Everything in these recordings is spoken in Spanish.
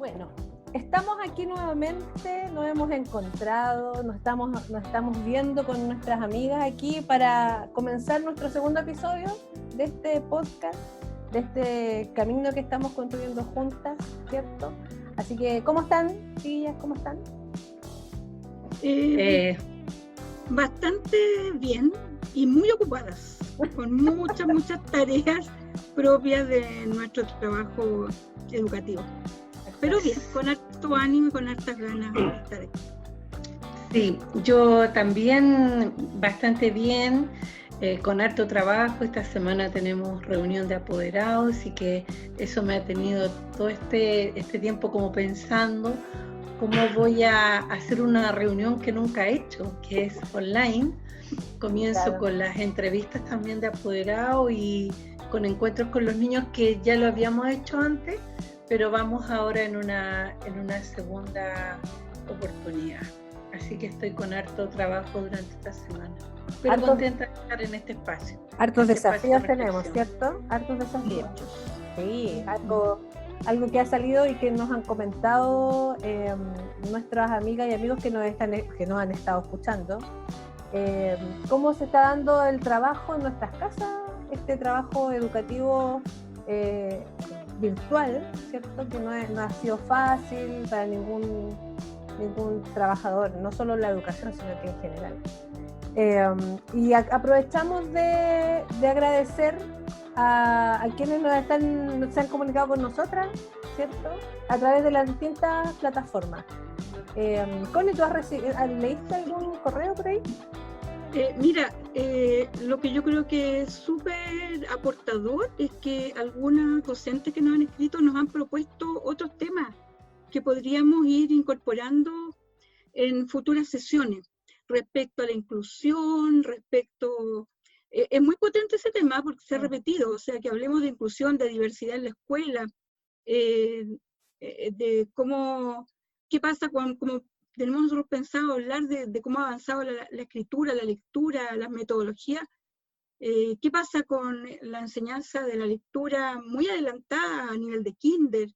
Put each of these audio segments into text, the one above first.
Bueno, estamos aquí nuevamente, nos hemos encontrado, nos estamos viendo con nuestras amigas aquí para comenzar nuestro segundo episodio de este podcast, de este camino que estamos construyendo juntas, ¿cierto? Así que, ¿cómo están, chiquillas? ¿Cómo están? Bastante bien y muy ocupadas, con muchas tareas propias de nuestro trabajo educativo. Pero bien, con harto ánimo y con hartas ganas de estar aquí. Sí, yo también bastante bien, con harto trabajo. Esta semana tenemos reunión de apoderados, así que eso me ha tenido todo este tiempo como pensando cómo voy a hacer una reunión que nunca he hecho, que es online. Comienzo con las entrevistas también de apoderados y con encuentros con los niños que ya lo habíamos hecho antes, pero vamos ahora en una segunda oportunidad. Así que estoy con harto trabajo durante esta semana. Pero contenta de estar en este espacio. Hartos desafíos tenemos, ¿cierto? Hartos desafíos. Sí, algo que ha salido y que nos han comentado nuestras amigas y amigos que nos han estado escuchando. Cómo se está dando el trabajo en nuestras casas, este trabajo educativo virtual, ¿cierto? Que no ha sido fácil para ningún trabajador, no solo en la educación, sino que en general. Y aprovechamos de agradecer a quienes se han comunicado con nosotras, ¿cierto? A través de las distintas plataformas. Connie, ¿tú leíste algún correo por ahí? Mira, lo que yo creo que es súper aportador es que algunas docentes que nos han escrito nos han propuesto otros temas que podríamos ir incorporando en futuras sesiones respecto a la inclusión, es muy potente ese tema porque se ha repetido, o sea, que hablemos de inclusión, de diversidad en la escuela, de qué pasa como tenemos nosotros pensado hablar de cómo ha avanzado la escritura, la lectura, las metodologías. ¿Qué pasa con la enseñanza de la lectura muy adelantada a nivel de kinder?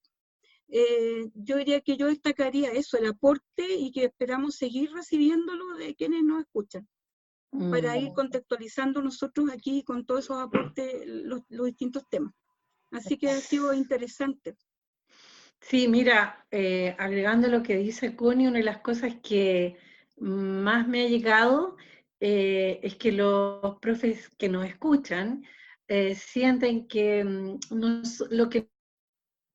Yo diría que yo destacaría eso, el aporte, y que esperamos seguir recibiéndolo de quienes nos escuchan, para ir contextualizando nosotros aquí con todos esos aportes los distintos temas. Así que ha sido interesante. Sí, mira, agregando lo que dice Connie, una de las cosas que más me ha llegado es que los profes que nos escuchan sienten que lo que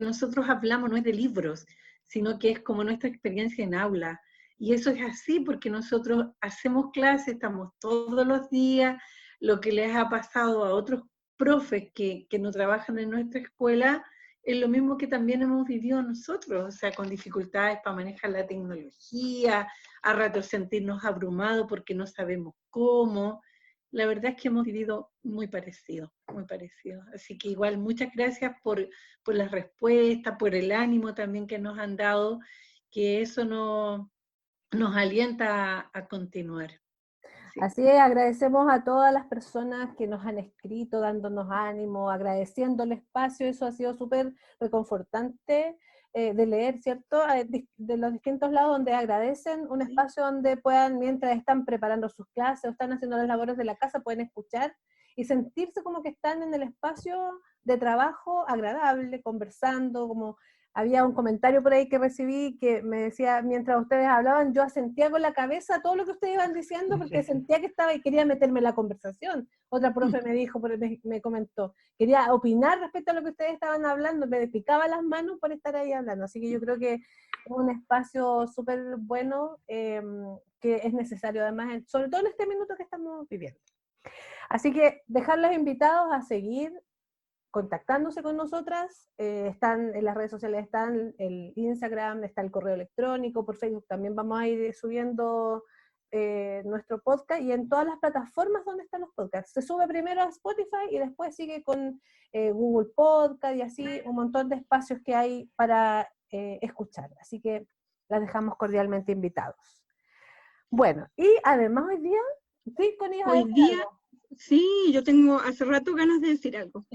nosotros hablamos no es de libros, sino que es como nuestra experiencia en aula. Y eso es así porque nosotros hacemos clases, estamos todos los días, lo que les ha pasado a otros profes que no trabajan en nuestra escuela, es lo mismo que también hemos vivido nosotros, o sea, con dificultades para manejar la tecnología, a ratos sentirnos abrumados porque no sabemos cómo. La verdad es que hemos vivido muy parecido, muy parecido. Así que igual, muchas gracias por las respuestas, por el ánimo también que nos han dado, que eso nos alienta a continuar. Sí. Así es, agradecemos a todas las personas que nos han escrito, dándonos ánimo, agradeciendo el espacio. Eso ha sido súper reconfortante de leer, ¿cierto? De los distintos lados donde agradecen un espacio donde puedan, mientras están preparando sus clases o están haciendo las labores de la casa, pueden escuchar y sentirse como que están en el espacio de trabajo agradable, conversando, como... Había un comentario por ahí que recibí que me decía, mientras ustedes hablaban, yo asentía con la cabeza todo lo que ustedes iban diciendo porque sentía que estaba y quería meterme en la conversación. Otra profe me dijo, me comentó, quería opinar respecto a lo que ustedes estaban hablando, me picaba las manos por estar ahí hablando. Así que yo creo que es un espacio súper bueno que es necesario además, sobre todo en este minuto que estamos viviendo. Así que dejarlos invitados a seguir contactándose con nosotras, están en las redes sociales, están el Instagram, está el correo electrónico, por Facebook también vamos a ir subiendo nuestro podcast y en todas las plataformas donde están los podcasts. Se sube primero a Spotify y después sigue con Google Podcast y así un montón de espacios que hay para escuchar. Así que las dejamos cordialmente invitados. Bueno, y además hoy día, sí, Connie, hoy día Sí, yo tengo hace rato ganas de decir algo.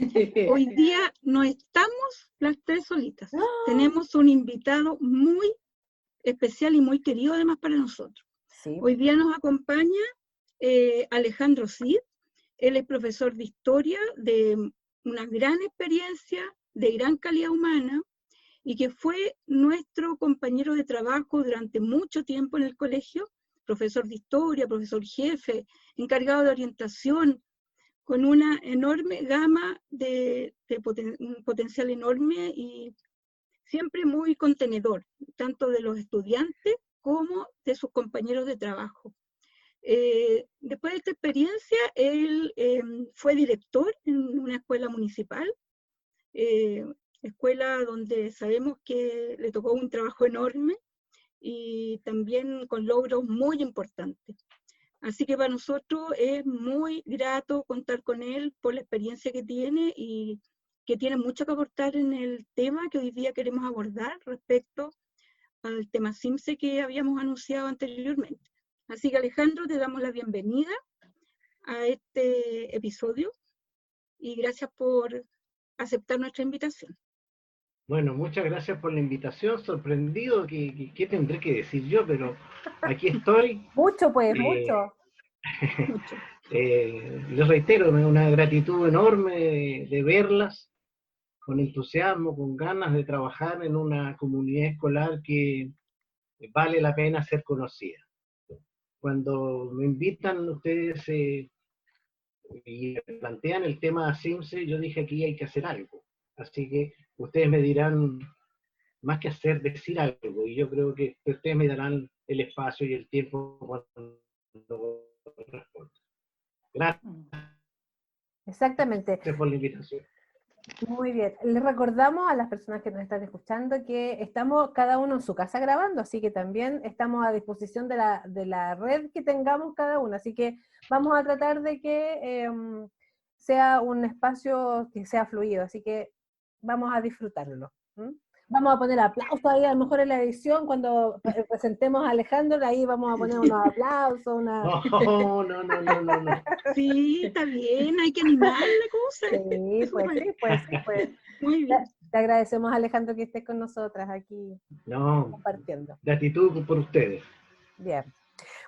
Hoy día no estamos las tres solitas. Tenemos un invitado muy especial y muy querido además para nosotros. Sí. Hoy día nos acompaña Alejandro Cid. Él es profesor de historia de una gran experiencia, de gran calidad humana, y que fue nuestro compañero de trabajo durante mucho tiempo en el colegio, profesor de historia, profesor jefe, encargado de orientación, con una enorme gama un potencial enorme y siempre muy contenedor, tanto de los estudiantes como de sus compañeros de trabajo. Después de esta experiencia, él fue director en una escuela municipal, escuela donde sabemos que le tocó un trabajo enorme y también con logros muy importantes. Así que para nosotros es muy grato contar con él por la experiencia que tiene y que tiene mucho que aportar en el tema que hoy día queremos abordar respecto al tema CIMSE que habíamos anunciado anteriormente. Así que Alejandro, te damos la bienvenida a este episodio y gracias por aceptar nuestra invitación. Bueno, muchas gracias por la invitación, sorprendido, ¿qué tendré que decir yo? Pero aquí estoy. Mucho, pues, mucho. Mucho. Les reitero, una gratitud enorme de verlas, con entusiasmo, con ganas de trabajar en una comunidad escolar que vale la pena ser conocida. Cuando me invitan ustedes y plantean el tema CIMSE, yo dije aquí hay que hacer algo. Así que ustedes me dirán, más que hacer, decir algo, y yo creo que ustedes me darán el espacio y el tiempo cuando responda. Gracias Exactamente. por la invitación. Muy bien. Les recordamos a las personas que nos están escuchando que estamos cada uno en su casa grabando, así que también estamos a disposición de la red que tengamos cada uno. Así que vamos a tratar de que sea un espacio que sea fluido, así que vamos a disfrutarlo. ¿Mm? Vamos a poner aplausos ahí, a lo mejor en la edición, cuando presentemos a Alejandro, ahí vamos a poner unos aplausos, una... No. Sí, está bien, hay que animar la cosa. Sí, pues. Muy bien. Te agradecemos, Alejandro, que estés con nosotras aquí compartiendo. Gratitud por ustedes. Bien.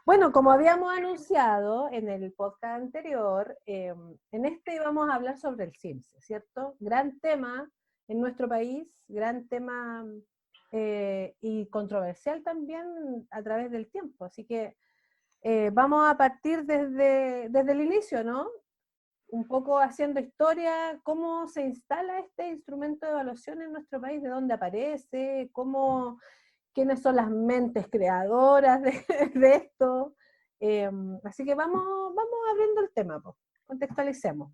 Bueno, como habíamos anunciado en el podcast anterior, en este íbamos a hablar sobre el CIMSE, ¿cierto? Gran tema en nuestro país, gran tema y controversial también a través del tiempo. Así que vamos a partir desde el inicio, ¿no? Un poco haciendo historia, cómo se instala este instrumento de evaluación en nuestro país, de dónde aparece, quiénes son las mentes creadoras de esto. Así que vamos abriendo el tema, pues. Contextualicemos.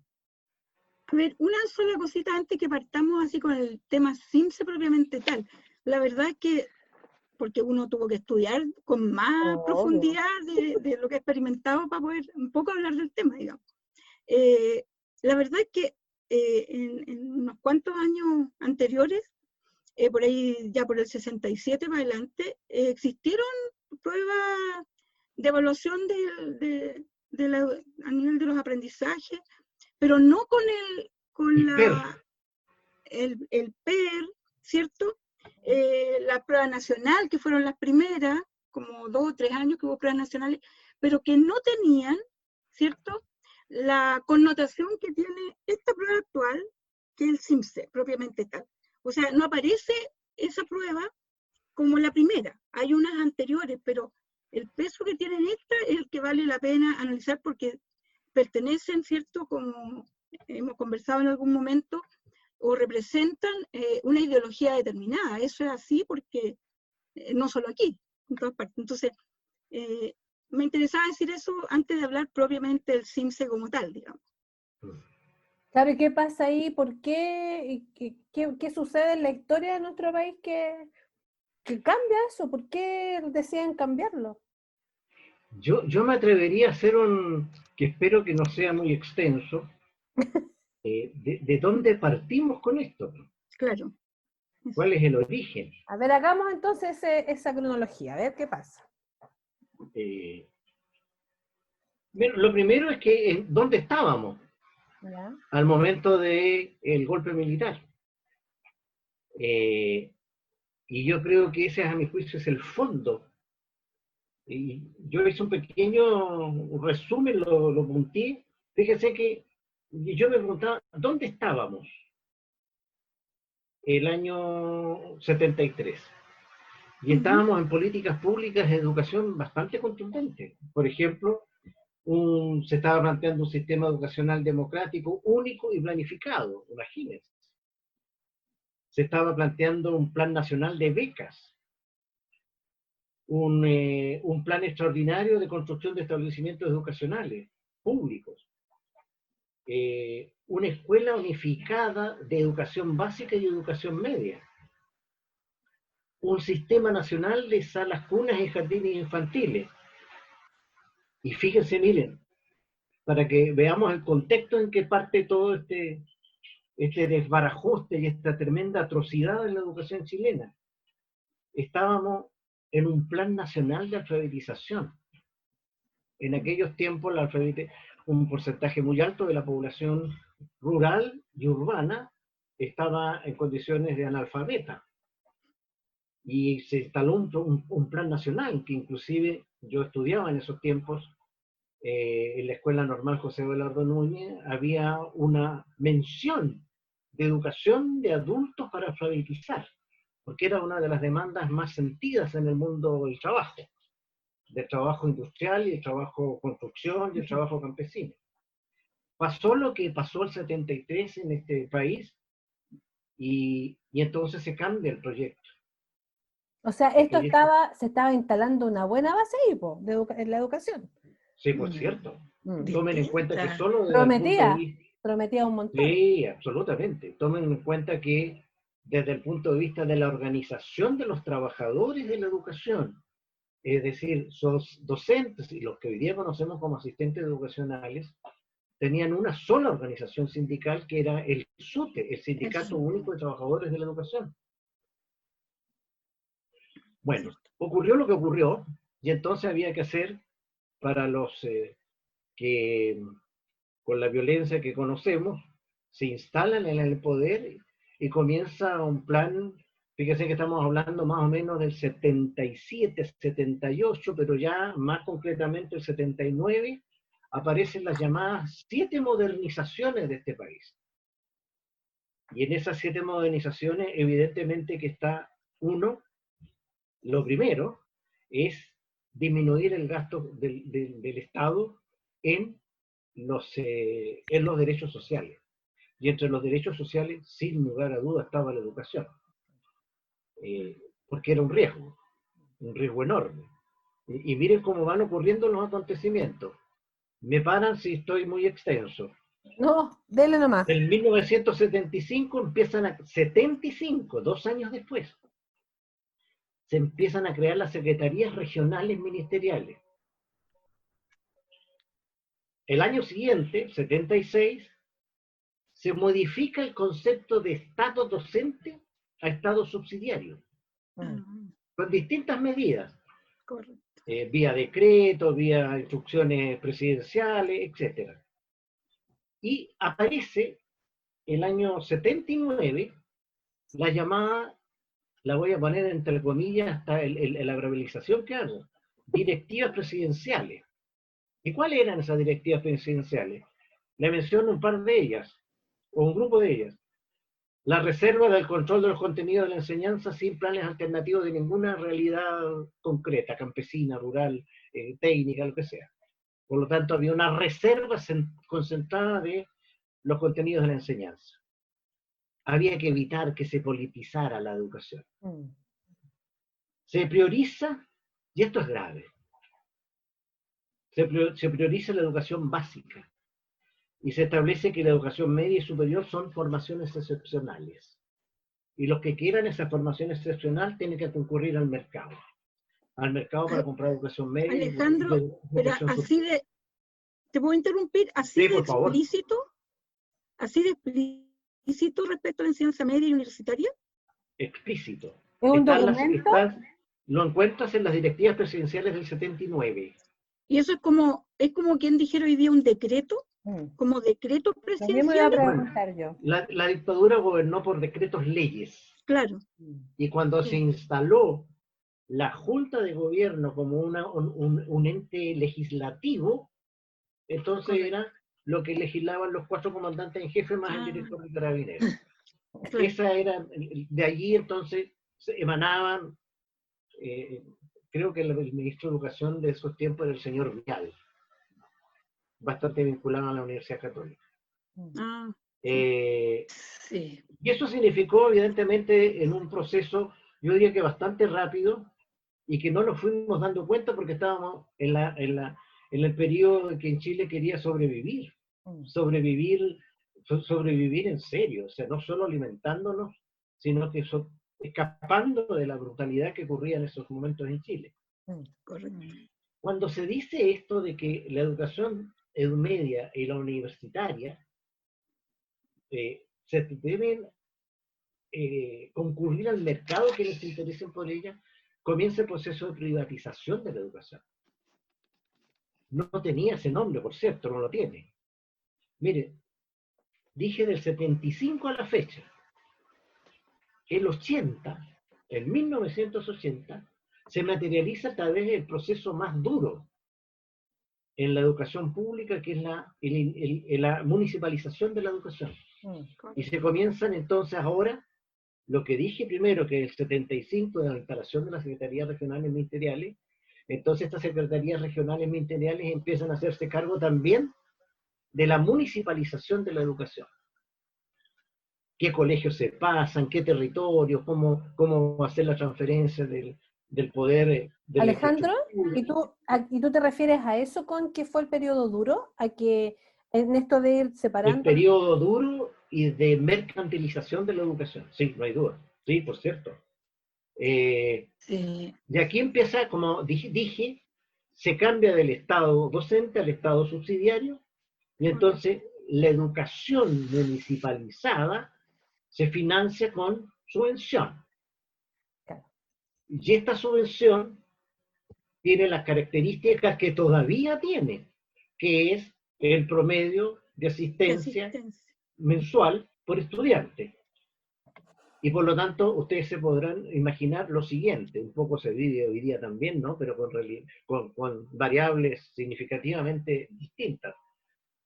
A ver, una sola cosita antes que partamos así con el tema CIMSE propiamente tal. La verdad es que, porque uno tuvo que estudiar con más profundidad de lo que ha experimentado para poder un poco hablar del tema, digamos. La verdad es que en unos cuantos años anteriores, por ahí ya por el 67 para adelante, existieron pruebas de evaluación a nivel de los aprendizajes, pero no el PER, ¿cierto? La prueba nacional, que fueron las primeras, como 2 o 3 años que hubo pruebas nacionales, pero que no tenían, ¿cierto?, la connotación que tiene esta prueba actual, que es el CIMSE, propiamente tal. O sea, no aparece esa prueba como la primera. Hay unas anteriores, pero el peso que tienen esta es el que vale la pena analizar porque pertenecen, ¿cierto?, como hemos conversado en algún momento, o representan una ideología determinada. Eso es así porque no solo aquí, en todas partes. Entonces, me interesaba decir eso antes de hablar propiamente del CIMSE como tal, digamos. Claro, ¿y qué pasa ahí? ¿Por qué? ¿Qué sucede en la historia de nuestro país que cambia eso? ¿Por qué deciden cambiarlo? Yo me atrevería a hacer que espero que no sea muy extenso, de dónde partimos con esto. Claro. ¿Cuál es el origen? A ver, hagamos entonces esa cronología, a ver qué pasa. Bueno, lo primero es que, ¿dónde estábamos ¿Ya? al momento del golpe militar? Y yo creo que ese, a mi juicio, es el fondo. Y yo hice un pequeño resumen, lo punté. Fíjense que yo me preguntaba, ¿dónde estábamos el año 73? Y estábamos en políticas públicas de educación bastante contundentes. Por ejemplo, se estaba planteando un sistema educacional democrático único y planificado, imagínense. Se estaba planteando un plan nacional de becas, un plan extraordinario de construcción de establecimientos educacionales públicos, una escuela unificada de educación básica y educación media, un sistema nacional de salas cunas y jardines infantiles. Y fíjense, miren, para que veamos el contexto en que parte todo este desbarajuste y esta tremenda atrocidad en la educación chilena. Estábamos en un plan nacional de alfabetización. En aquellos tiempos, un porcentaje muy alto de la población rural y urbana estaba en condiciones de analfabeta. Y se instaló un plan nacional, que inclusive yo estudiaba en esos tiempos, en la Escuela Normal José Abelardo Núñez, había una mención de educación de adultos para alfabetizar, porque era una de las demandas más sentidas en el mundo del trabajo industrial y el trabajo construcción y el trabajo campesino. Pasó lo que pasó el 73 en este país y entonces se cambia el proyecto. O sea, se estaba instalando una buena base ahí, po, en la educación. Sí, por cierto. Tomen en cuenta que solo desde prometía, el punto de vista... prometía un montón. Sí, absolutamente. Tomen en cuenta que desde el punto de vista de la organización de los trabajadores de la educación, es decir, sus docentes y los que hoy día conocemos como asistentes educacionales, tenían una sola organización sindical que era el SUTE, el Sindicato Único de Trabajadores de la Educación. Bueno, ocurrió lo que ocurrió y entonces había que hacer para los que con la violencia que conocemos se instalan en el poder y comienza un plan. Fíjense que estamos hablando más o menos del 77, 78, pero ya más concretamente el 79, aparecen las llamadas 7 modernizaciones de este país. Y en esas 7 modernizaciones, evidentemente que está lo primero es disminuir el gasto del Estado en los derechos sociales. Y entre los derechos sociales, sin lugar a duda, estaba la educación. Porque era un riesgo enorme. Y miren cómo van ocurriendo los acontecimientos. Me paran si estoy muy extenso. No, dele nomás. En 1975 75, 2 años después, se empiezan a crear las secretarías regionales ministeriales. El año siguiente, 76, se modifica el concepto de Estado docente a Estado subsidiario, con distintas medidas, vía decreto, vía instrucciones presidenciales, etc. Y aparece el año 79 la llamada, la voy a poner entre comillas hasta la verbalización que hago, directivas presidenciales. ¿Y cuáles eran esas directivas presidenciales? Le menciono un par de ellas, o un grupo de ellas. La reserva del control de los contenidos de la enseñanza sin planes alternativos de ninguna realidad concreta, campesina, rural, técnica, lo que sea. Por lo tanto, había una reserva concentrada de los contenidos de la enseñanza. Había que evitar que se politizara la educación. Se prioriza, y esto es grave, se prioriza la educación básica y se establece que la educación media y superior son formaciones excepcionales. Y los que quieran esa formación excepcional tienen que concurrir al mercado para comprar educación media. Alejandro, pero así de, ¿te puedo interrumpir? Así sí, de explícito respecto a la enseñanza media y universitaria. Explícito. ¿Es un documento? Lo encuentras en las directivas presidenciales del 79. Y eso es como quien dijera hoy día un decreto, como decreto Lo mismo iba a presidencial. preguntar yo. La dictadura gobernó por decretos leyes. Claro, Y cuando sí. se instaló la Junta de Gobierno como un ente legislativo, entonces Correcto. era lo que legislaban los 4 comandantes en jefe más el director de Carabineros. Claro. Esa era, de allí entonces se emanaban, creo que el ministro de Educación de esos tiempos era el señor Vial, bastante vinculado a la Universidad Católica. Ah, Sí. Y eso significó, evidentemente, en un proceso, yo diría que bastante rápido, y que no nos fuimos dando cuenta porque estábamos en el periodo en que en Chile quería sobrevivir, sobrevivir en serio, o sea, no solo alimentándonos, sino que escapando de la brutalidad que ocurría en esos momentos en Chile. correcto. Cuando se dice esto de que la educación media y la universitaria se deben concurrir al mercado que les interese por ella, comienza el proceso de privatización de la educación. No tenía ese nombre, por cierto, no lo tiene. Mire, dije del 75 a la fecha. El 80, en 1980, se materializa a través del proceso más duro en la educación pública, que es la municipalización de la educación. Y se comienzan entonces ahora, lo que dije primero, que el 75 de la instalación de las secretarías regionales ministeriales, entonces estas secretarías regionales ministeriales empiezan a hacerse cargo también de la municipalización de la educación. ¿Qué colegios se pasan? ¿Qué territorios? ¿Cómo hacer la transferencia del poder? De Alejandro, ¿y tú te refieres a eso con que fue el periodo duro? ¿A que en esto de ir separando? El periodo duro y de mercantilización de la educación. Sí, no hay duda. Sí, por cierto. Sí. De aquí empieza, como dije, se cambia del Estado docente al Estado subsidiario, y entonces la educación municipalizada se financia con subvención. Claro. Y esta subvención tiene las características que todavía tiene, que es el promedio de asistencia mensual por estudiante. Y por lo tanto, ustedes se podrán imaginar lo siguiente, un poco se vive hoy día también, ¿no? Pero con variables significativamente distintas,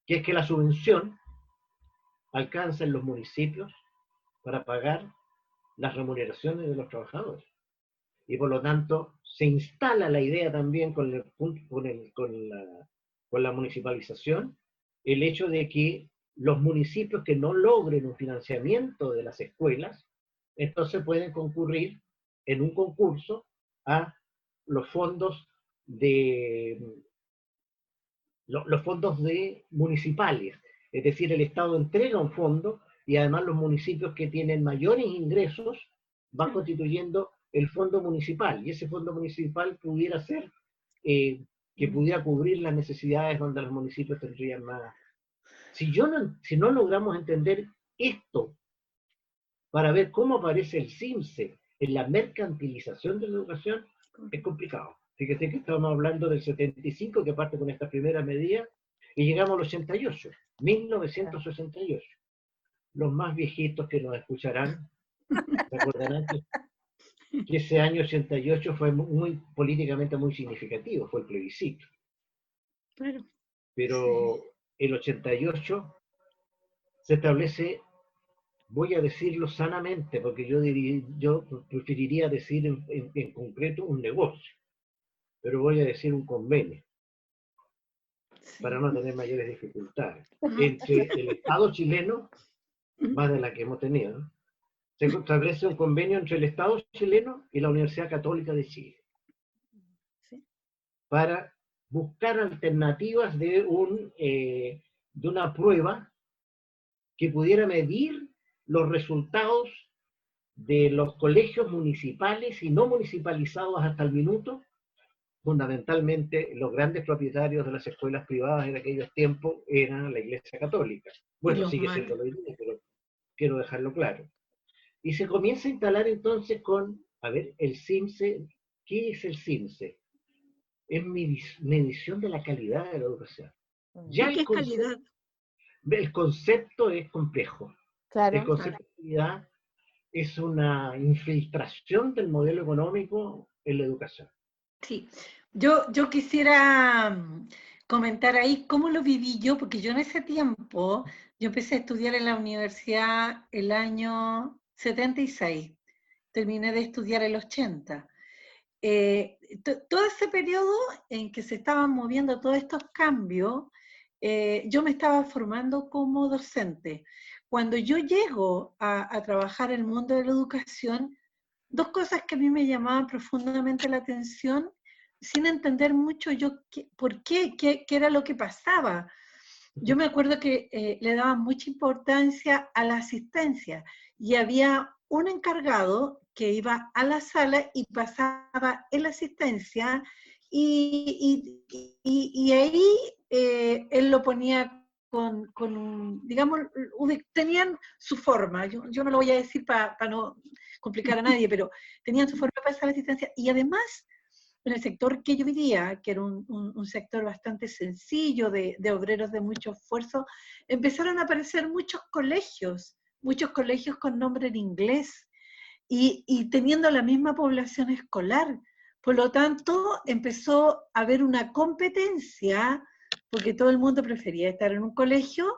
que es que la subvención alcanza en los municipios para pagar las remuneraciones de los trabajadores. Y por lo tanto, se instala la idea también con la municipalización, el hecho de que los municipios que no logren un financiamiento de las escuelas, entonces pueden concurrir en un concurso a los fondos municipales. Es decir, el Estado entrega un fondo y además los municipios que tienen mayores ingresos van constituyendo el fondo municipal, y ese fondo municipal pudiera ser que pudiera cubrir las necesidades donde los municipios tendrían más. Si no logramos entender esto para ver cómo aparece el CIMSE en la mercantilización de la educación, es complicado. Fíjate que estamos hablando del 75, que parte con esta primera medida, y llegamos al 88, 1988. Los más viejitos que nos escucharán se acordarán que ese año 88 fue políticamente muy significativo, fue el plebiscito. Claro. Pero el 88 se establece, voy a decirlo sanamente, porque yo preferiría decir en concreto un negocio, pero voy a decir un convenio, para no tener mayores dificultades, entre el Estado chileno, más de la que hemos tenido, se establece un convenio entre el Estado chileno y la Universidad Católica de Chile, para buscar alternativas de una prueba que pudiera medir los resultados de los colegios municipales y no municipalizados hasta el minuto, fundamentalmente los grandes propietarios de las escuelas privadas en aquellos tiempos eran la Iglesia Católica. Bueno, sigue siendo lo mismo, pero quiero dejarlo claro. Y se comienza a instalar entonces el CIMSE. ¿Qué es el CIMSE? es medición de la calidad de la educación. Ya ¿Qué es calidad? El concepto es complejo. Claro. El concepto de calidad es una infiltración del modelo económico en la educación. Sí, yo quisiera comentar ahí cómo lo viví yo, porque yo en ese tiempo, yo empecé a estudiar en la universidad el año 76, terminé de estudiar el 80. Todo ese periodo en que se estaban moviendo todos estos cambios, yo me estaba formando como docente. Cuando yo llego a trabajar en el mundo de la educación, dos cosas que a mí me llamaban profundamente la atención, sin entender mucho yo por qué era lo que pasaba. Yo me acuerdo que le daban mucha importancia a la asistencia y había un encargado que iba a la sala y pasaba en la asistencia y ahí él lo ponía con un, digamos, tenían su forma, yo no lo voy a decir para no complicar a nadie, pero tenían su forma de pasar la asistencia y además en el sector que yo vivía, que era un sector bastante sencillo, de obreros de mucho esfuerzo, empezaron a aparecer muchos colegios con nombre en inglés y teniendo la misma población escolar. Por lo tanto, empezó a haber una competencia, porque todo el mundo prefería estar en un colegio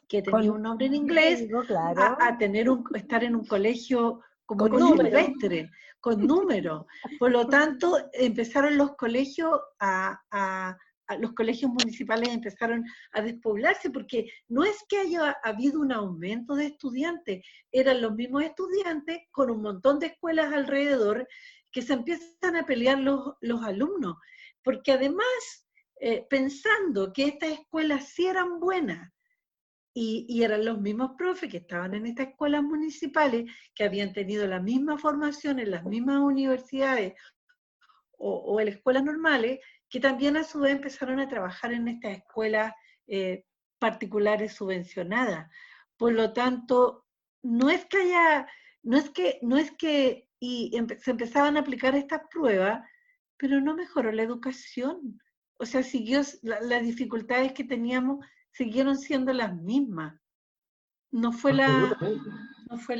que tenía un nombre en inglés, claro. a estar en un colegio como Con un número. silvestre, con número. Por lo tanto, empezaron los colegios los colegios municipales empezaron a despoblarse, porque no es que haya habido un aumento de estudiantes, eran los mismos estudiantes con un montón de escuelas alrededor que se empiezan a pelear los alumnos, porque además, pensando que estas escuelas sí eran buenas, y eran los mismos profes que estaban en estas escuelas municipales, que habían tenido la misma formación en las mismas universidades o en escuelas normales, que también a su vez empezaron a trabajar en estas escuelas particulares subvencionadas. Por lo tanto, no es que se empezaban a aplicar estas pruebas, pero no mejoró la educación. O sea, las dificultades que teníamos siguieron siendo las mismas. No fue la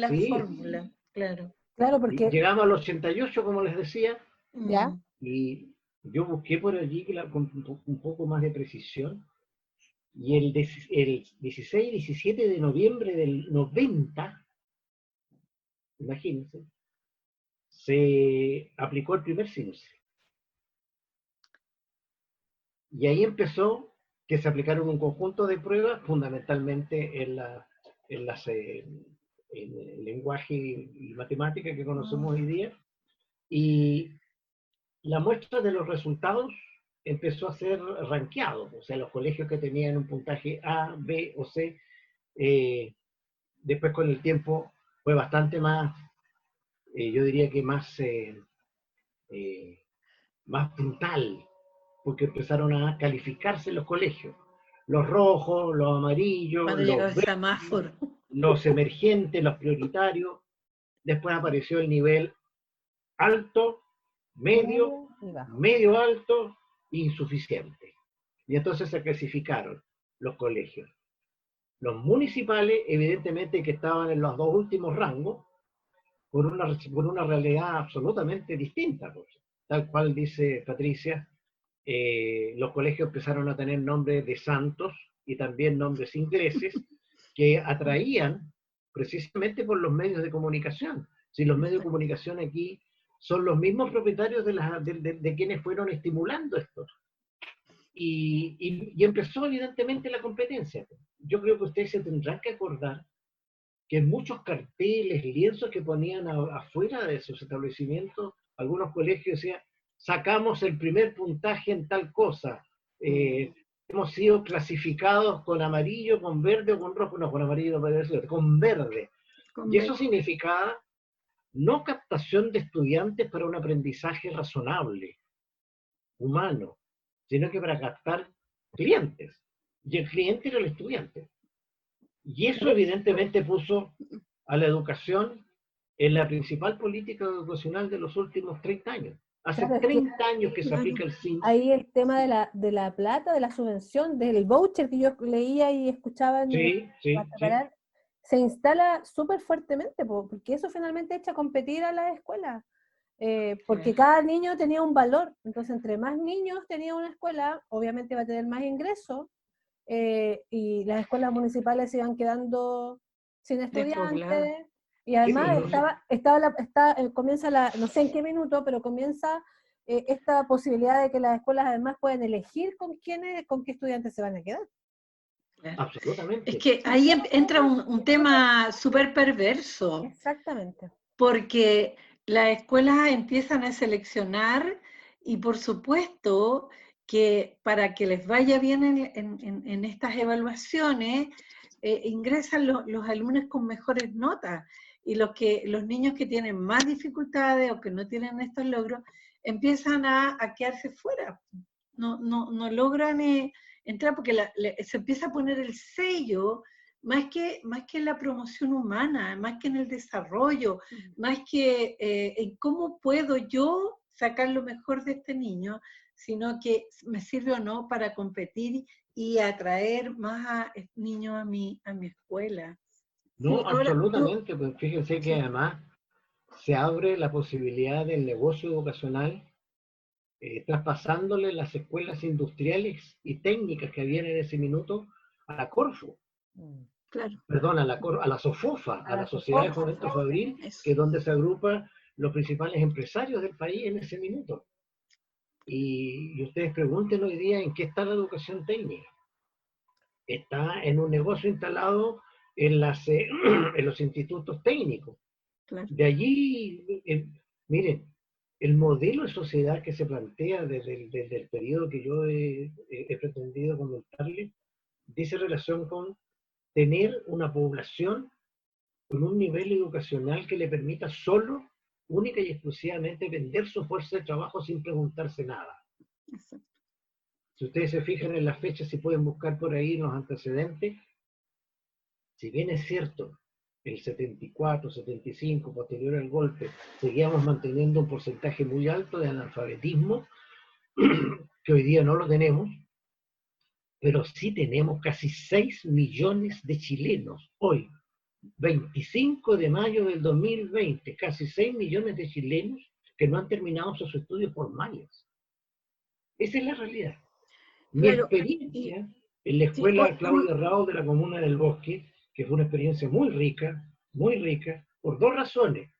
Sí. fórmula, claro. Claro, porque... Llegamos al 88, como les decía, ¿Ya? y yo busqué por allí con un poco más de precisión, y el 16-17 de noviembre del 90, imagínense, se aplicó el primer CIMSE. Y ahí empezó que se aplicaron un conjunto de pruebas, fundamentalmente en el lenguaje y matemática que conocemos hoy día, y la muestra de los resultados empezó a ser rankeado, o sea, los colegios que tenían un puntaje A, B o C, después con el tiempo fue bastante más, yo diría que más brutal, porque empezaron a calificarse los colegios. Los rojos, los amarillos, Cuando llegó el semáforo. los emergentes, los prioritarios. Después apareció el nivel alto, medio, medio alto, insuficiente. Y entonces se clasificaron los colegios. Los municipales, evidentemente, que estaban en los dos últimos rangos, por una realidad absolutamente distinta. Pues. Tal cual dice Patricia, los colegios empezaron a tener nombres de santos y también nombres ingleses que atraían precisamente por los medios de comunicación. Si los medios de comunicación aquí son los mismos propietarios de quienes fueron estimulando esto. Y empezó evidentemente la competencia. Yo creo que ustedes se tendrán que acordar que en muchos carteles, lienzos que ponían afuera de sus establecimientos, algunos colegios decían, sacamos el primer puntaje en tal cosa, hemos sido clasificados con amarillo, con verde o con rojo, no, con amarillo, con verde. Y eso significaba no captación de estudiantes para un aprendizaje razonable, humano, sino que para captar clientes. Y el cliente era el estudiante. Y eso evidentemente puso a la educación en la principal política educacional de los últimos 30 años. Hace Claro, es que 30 años que se Claro. aplica el CIMS. ahí el tema de la plata, de la subvención, del voucher que yo leía y escuchaba Sí, para sí, sí. preparar, se instala súper fuertemente, porque eso finalmente echa a competir a las escuelas. Porque Claro. cada niño tenía un valor, entonces entre más niños tenía una escuela, obviamente va a tener más ingresos, y las escuelas municipales se iban quedando sin Despoblado. estudiantes, y Sí, pero además no sé. comienza no sé en qué minuto, pero comienza esta posibilidad de que las escuelas además pueden elegir con qué estudiantes se van a quedar. Claro. Es Absolutamente. que ahí entra un tema súper perverso, Exactamente. porque las escuelas empiezan a seleccionar y por supuesto que para que les vaya bien en estas evaluaciones, ingresan los alumnos con mejores notas y los niños que tienen más dificultades o que no tienen estos logros empiezan a quedarse fuera. No logran entrar porque se empieza a poner el sello más que en la promoción humana, más que en el desarrollo, más que en cómo puedo yo sacar lo mejor de este niño, sino que me sirve o no para competir y atraer más niños a mi escuela. No, Sí, ahora absolutamente. Pues fíjense que sí, además se abre la posibilidad del negocio educacional, traspasándole las escuelas industriales y técnicas que habían en ese minuto a la Corfo, claro, perdón, a la SOFOFA, A a la la Sociedad de SOFOFA, Fomento Fabril, eso. que es donde se agrupan los principales empresarios del país en ese minuto. Y ustedes pregunten hoy día en qué está la educación técnica. Está en un negocio instalado en los institutos técnicos. Claro. De allí, miren, el modelo de sociedad que se plantea desde el periodo que yo he pretendido comentarles, dice relación con tener una población con un nivel educacional que le permita solo, única y exclusivamente vender su fuerza de trabajo sin preguntarse nada. Exacto. Si ustedes se fijan en las fechas, si pueden buscar por ahí los antecedentes, si bien es cierto, el 74, 75, posterior al golpe, seguíamos manteniendo un porcentaje muy alto de analfabetismo, que hoy día no lo tenemos, pero sí tenemos casi 6 millones de chilenos hoy, 25 de mayo del 2020, casi 6 millones de chilenos que no han terminado sus estudios formales. Esa es la realidad. Mi Claro, experiencia en la sí, escuela Claudio Rao de la Comuna del Bosque, que fue una experiencia muy rica, por dos razones.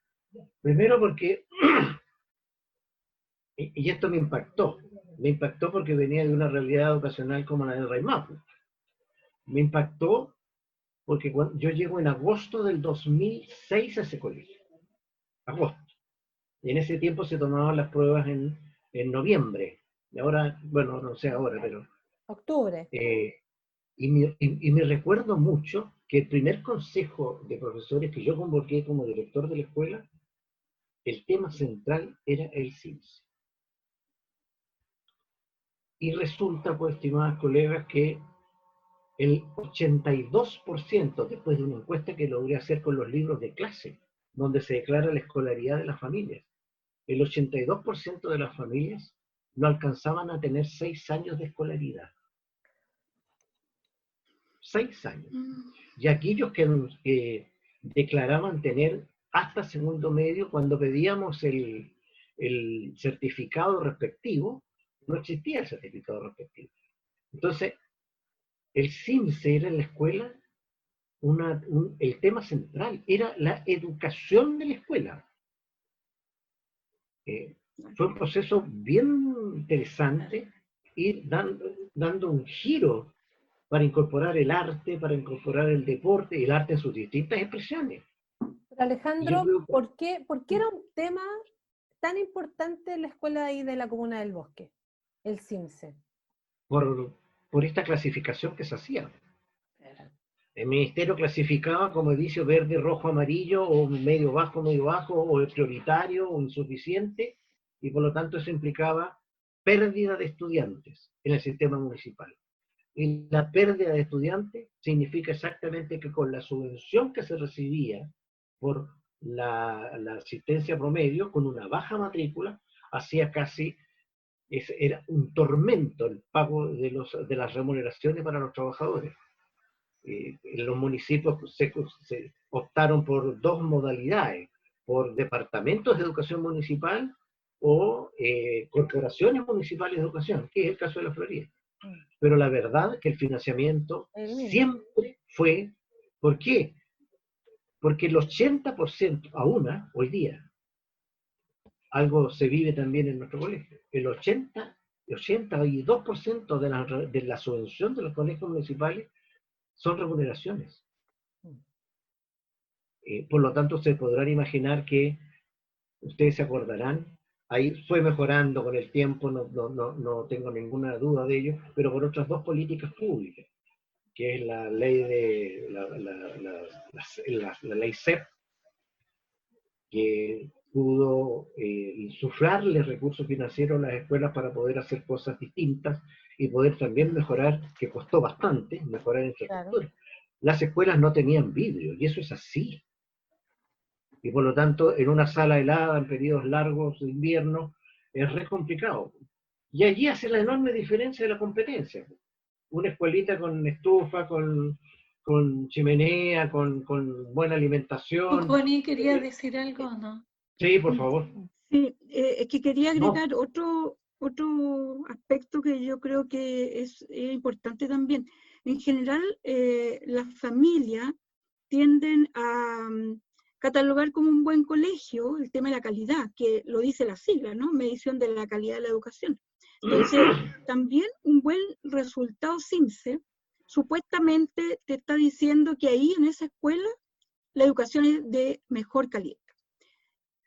Primero porque, y esto me impactó porque venía de una realidad educacional como la del Rey Mapu. Me impactó porque cuando yo llego en agosto del 2006 a ese colegio, agosto. Y en ese tiempo se tomaban las pruebas en noviembre. Y ahora, bueno, no sé ahora, pero... Octubre. Y me recuerdo mucho que el primer consejo de profesores que yo convoqué como director de la escuela, el tema central era el CIMS. Y resulta, pues, estimadas colegas, que el 82%, después de una encuesta que logré hacer con los libros de clase, donde se declara la escolaridad de las familias, el 82% de las familias no alcanzaban a tener 6 años de escolaridad. 6 años. Y aquellos que declaraban tener hasta segundo medio, cuando pedíamos el certificado respectivo, no existía el certificado respectivo. Entonces, el CIMSE era en la escuela el tema central, era la educación de la escuela. Fue un proceso bien interesante, ir dando un giro para incorporar el arte, para incorporar el deporte y el arte en sus distintas expresiones. Pero Alejandro, ¿por qué era un tema tan importante en la escuela ahí de la Comuna del Bosque, el CIMSE? Por esta clasificación que se hacía. El ministerio clasificaba como edificio verde, rojo, amarillo, o medio bajo, o prioritario, o insuficiente, y por lo tanto eso implicaba pérdida de estudiantes en el sistema municipal. Y la pérdida de estudiantes significa exactamente que con la subvención que se recibía por la asistencia promedio, con una baja matrícula, hacía casi, era un tormento el pago de las remuneraciones para los trabajadores. En los municipios se optaron por dos modalidades, por departamentos de educación municipal o corporaciones municipales de educación, que es el caso de la Florida. Pero la verdad es que el financiamiento siempre fue, ¿por qué? Porque el 80%, aún hoy día, algo se vive también en nuestro colegio, el 82% de la subvención de los colegios municipales son remuneraciones. Por lo tanto, se podrán imaginar que, ustedes se acordarán, ahí fue mejorando con el tiempo, no tengo ninguna duda de ello, pero por otras dos políticas públicas, que es la ley de la ley CEP, que pudo insuflarle recursos financieros a las escuelas para poder hacer cosas distintas y poder también mejorar, que costó bastante, mejorar infraestructura. Claro. Las escuelas no tenían vidrio, y eso es así. Y por lo tanto, en una sala helada, en periodos largos de invierno, es re complicado. Y allí hace la enorme diferencia de la competencia. Una escuelita con estufa, con chimenea, con buena alimentación. Connie, ¿querías decir algo o no? Sí, por favor. Sí, es que quería agregar otro aspecto que yo creo que es importante también. En general, las familias tienden a catalogar como un buen colegio el tema de la calidad, que lo dice la sigla, ¿no? Medición de la calidad de la educación. Entonces, también un buen resultado CIMSE supuestamente te está diciendo que ahí en esa escuela la educación es de mejor calidad.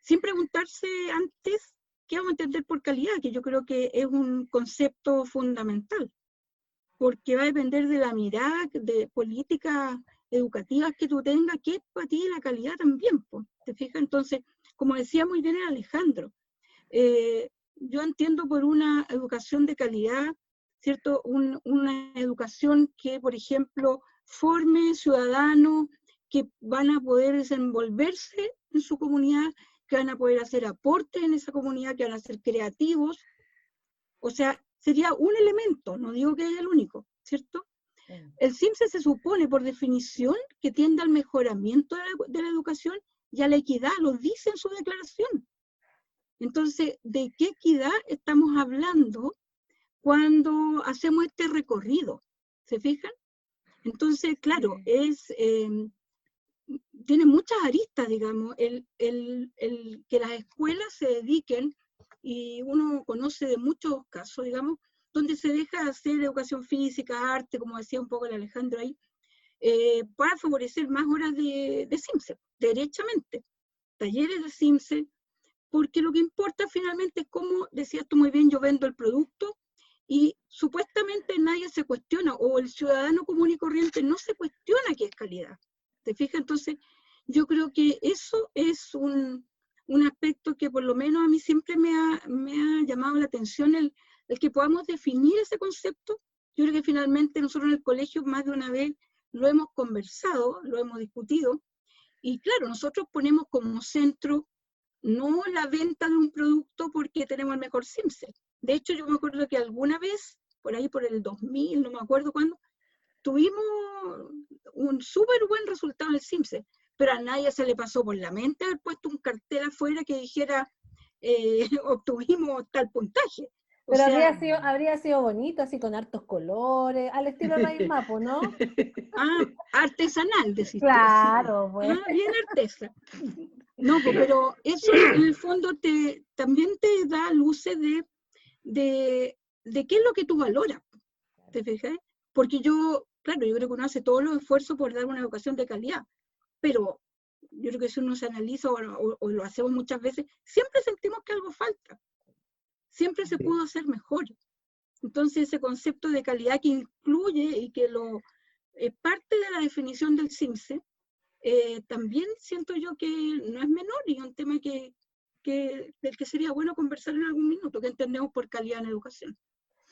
Sin preguntarse antes qué vamos a entender por calidad, que yo creo que es un concepto fundamental, porque va a depender de la mirada, de políticas educativas que tú tengas, que es para ti la calidad también, pues, ¿te fijas? Entonces, como decía muy bien Alejandro, yo entiendo por una educación de calidad, ¿cierto? Una educación que, por ejemplo, forme ciudadanos que van a poder desenvolverse en su comunidad, que van a poder hacer aportes en esa comunidad, que van a ser creativos. O sea, sería un elemento, no digo que es el único, ¿cierto? El CIMSE se supone, por definición, que tiende al mejoramiento de la educación y a la equidad, lo dice en su declaración. Entonces, ¿de qué equidad estamos hablando cuando hacemos este recorrido? ¿Se fijan? Entonces, claro, tiene muchas aristas, digamos, el que las escuelas se dediquen, y uno conoce de muchos casos, digamos, donde se deja de hacer educación física, arte, como decía un poco el Alejandro ahí, para favorecer más horas de CIMSE, derechamente, talleres de CIMSE, porque lo que importa finalmente es cómo, decías tú muy bien, yo vendo el producto, y supuestamente nadie se cuestiona, o el ciudadano común y corriente no se cuestiona qué es calidad. ¿Te fijas? Entonces, yo creo que eso es un aspecto que por lo menos a mí siempre me ha llamado la atención, el que podamos definir ese concepto. Yo creo que finalmente nosotros en el colegio más de una vez lo hemos conversado, lo hemos discutido, y claro, nosotros ponemos como centro no la venta de un producto porque tenemos el mejor CIMSE. De hecho, yo me acuerdo que alguna vez, por ahí por el 2000, no me acuerdo cuándo, tuvimos un súper buen resultado en el CIMSE, pero a nadie se le pasó por la mente haber puesto un cartel afuera que dijera obtuvimos tal puntaje. Pero habría sido bonito, así con hartos colores, al estilo Raíz Mapo, ¿no? Artesanal, decís tú. Claro, pues. Bien artesa. No, pero eso en el fondo también te da luces de qué es lo que tú valoras. ¿Te fijas? Porque yo creo que uno hace todos los esfuerzos por dar una educación de calidad, pero yo creo que si uno se analiza o lo hacemos muchas veces, siempre sentimos que algo falta. Siempre se pudo hacer mejor. Entonces ese concepto de calidad que incluye y que parte de la definición del CIMSE, también siento yo que no es menor y es un tema del que sería bueno conversar en algún minuto, que entendemos por calidad en educación.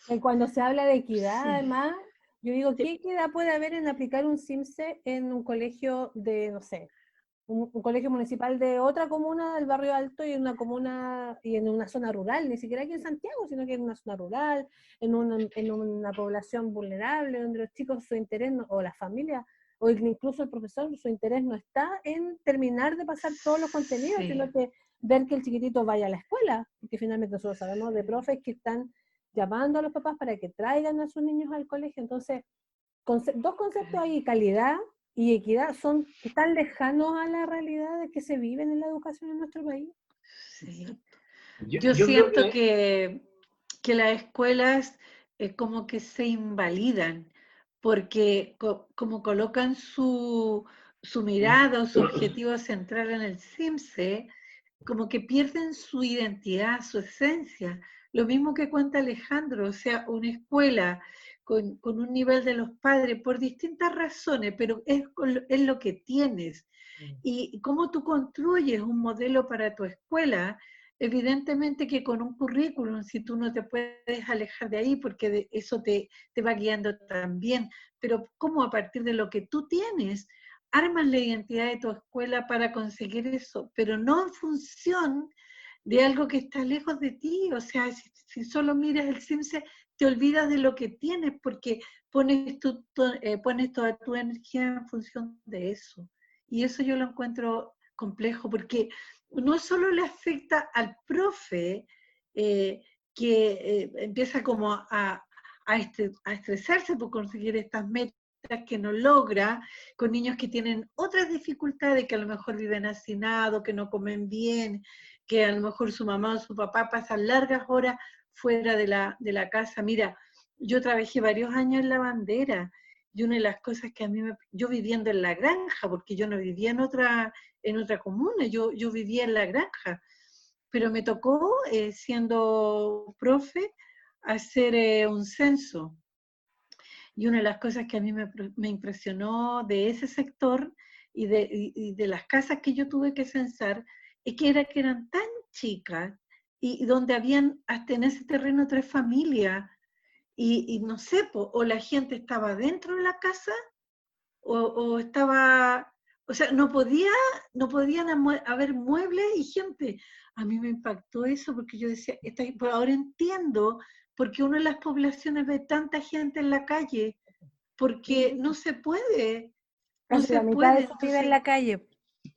Y cuando se habla de equidad, Sí. además, yo digo, ¿qué equidad puede haber en aplicar un CIMSE en un colegio de, no sé, un colegio municipal de otra comuna del barrio alto y en una zona rural, ni siquiera aquí en Santiago, sino que en una zona rural, en una población vulnerable, donde los chicos su interés, o la familia, o incluso el profesor, su interés no está en terminar de pasar todos los contenidos, Sí. sino que ver que el chiquitito vaya a la escuela, porque finalmente nosotros sabemos de profes que están llamando a los papás para que traigan a sus niños al colegio. Entonces, dos conceptos ahí, calidad y equidad, están lejanos a la realidad de que se vive en la educación en nuestro país. Sí. Yo Yo creo siento que las escuelas como que se invalidan, porque como colocan su mirada o su objetivo central en el CIMSE, como que pierden su identidad, su esencia. Lo mismo que cuenta Alejandro, o sea, una escuela con un nivel de los padres por distintas razones, pero es lo que tienes. Y cómo tú construyes un modelo para tu escuela, evidentemente que con un currículum, si tú no te puedes alejar de ahí, porque eso te va guiando también, pero cómo a partir de lo que tú tienes, armas la identidad de tu escuela para conseguir eso, pero no en función de algo que está lejos de ti. O sea, si solo miras el CIMSE, te olvidas de lo que tienes, porque pones toda tu energía en función de eso. Y eso yo lo encuentro complejo, porque no solo le afecta al profe, que empieza como a estresarse por conseguir estas metas que no logra, con niños que tienen otras dificultades, que a lo mejor viven hacinados, que no comen bien, que a lo mejor su mamá o su papá pasan largas horas fuera de la casa. Mira, yo trabajé varios años en la bandera, y una de las cosas que a mí yo viviendo en la granja, porque yo no vivía en otra comuna, yo vivía en la granja, pero me tocó, siendo profe, hacer un censo. Y una de las cosas que a mí me impresionó de ese sector y de las casas que yo tuve que censar, es que eran tan chicas, y donde habían hasta en ese terreno 3 familias, y no sé, o la gente estaba dentro de la casa, o estaba, o sea, no podían haber muebles y gente. A mí me impactó eso, porque yo decía, pues ahora entiendo por qué una de las poblaciones ve tanta gente en la calle, porque no se puede, no Casi se la mitad de puede. eso vive en Entonces, la calle.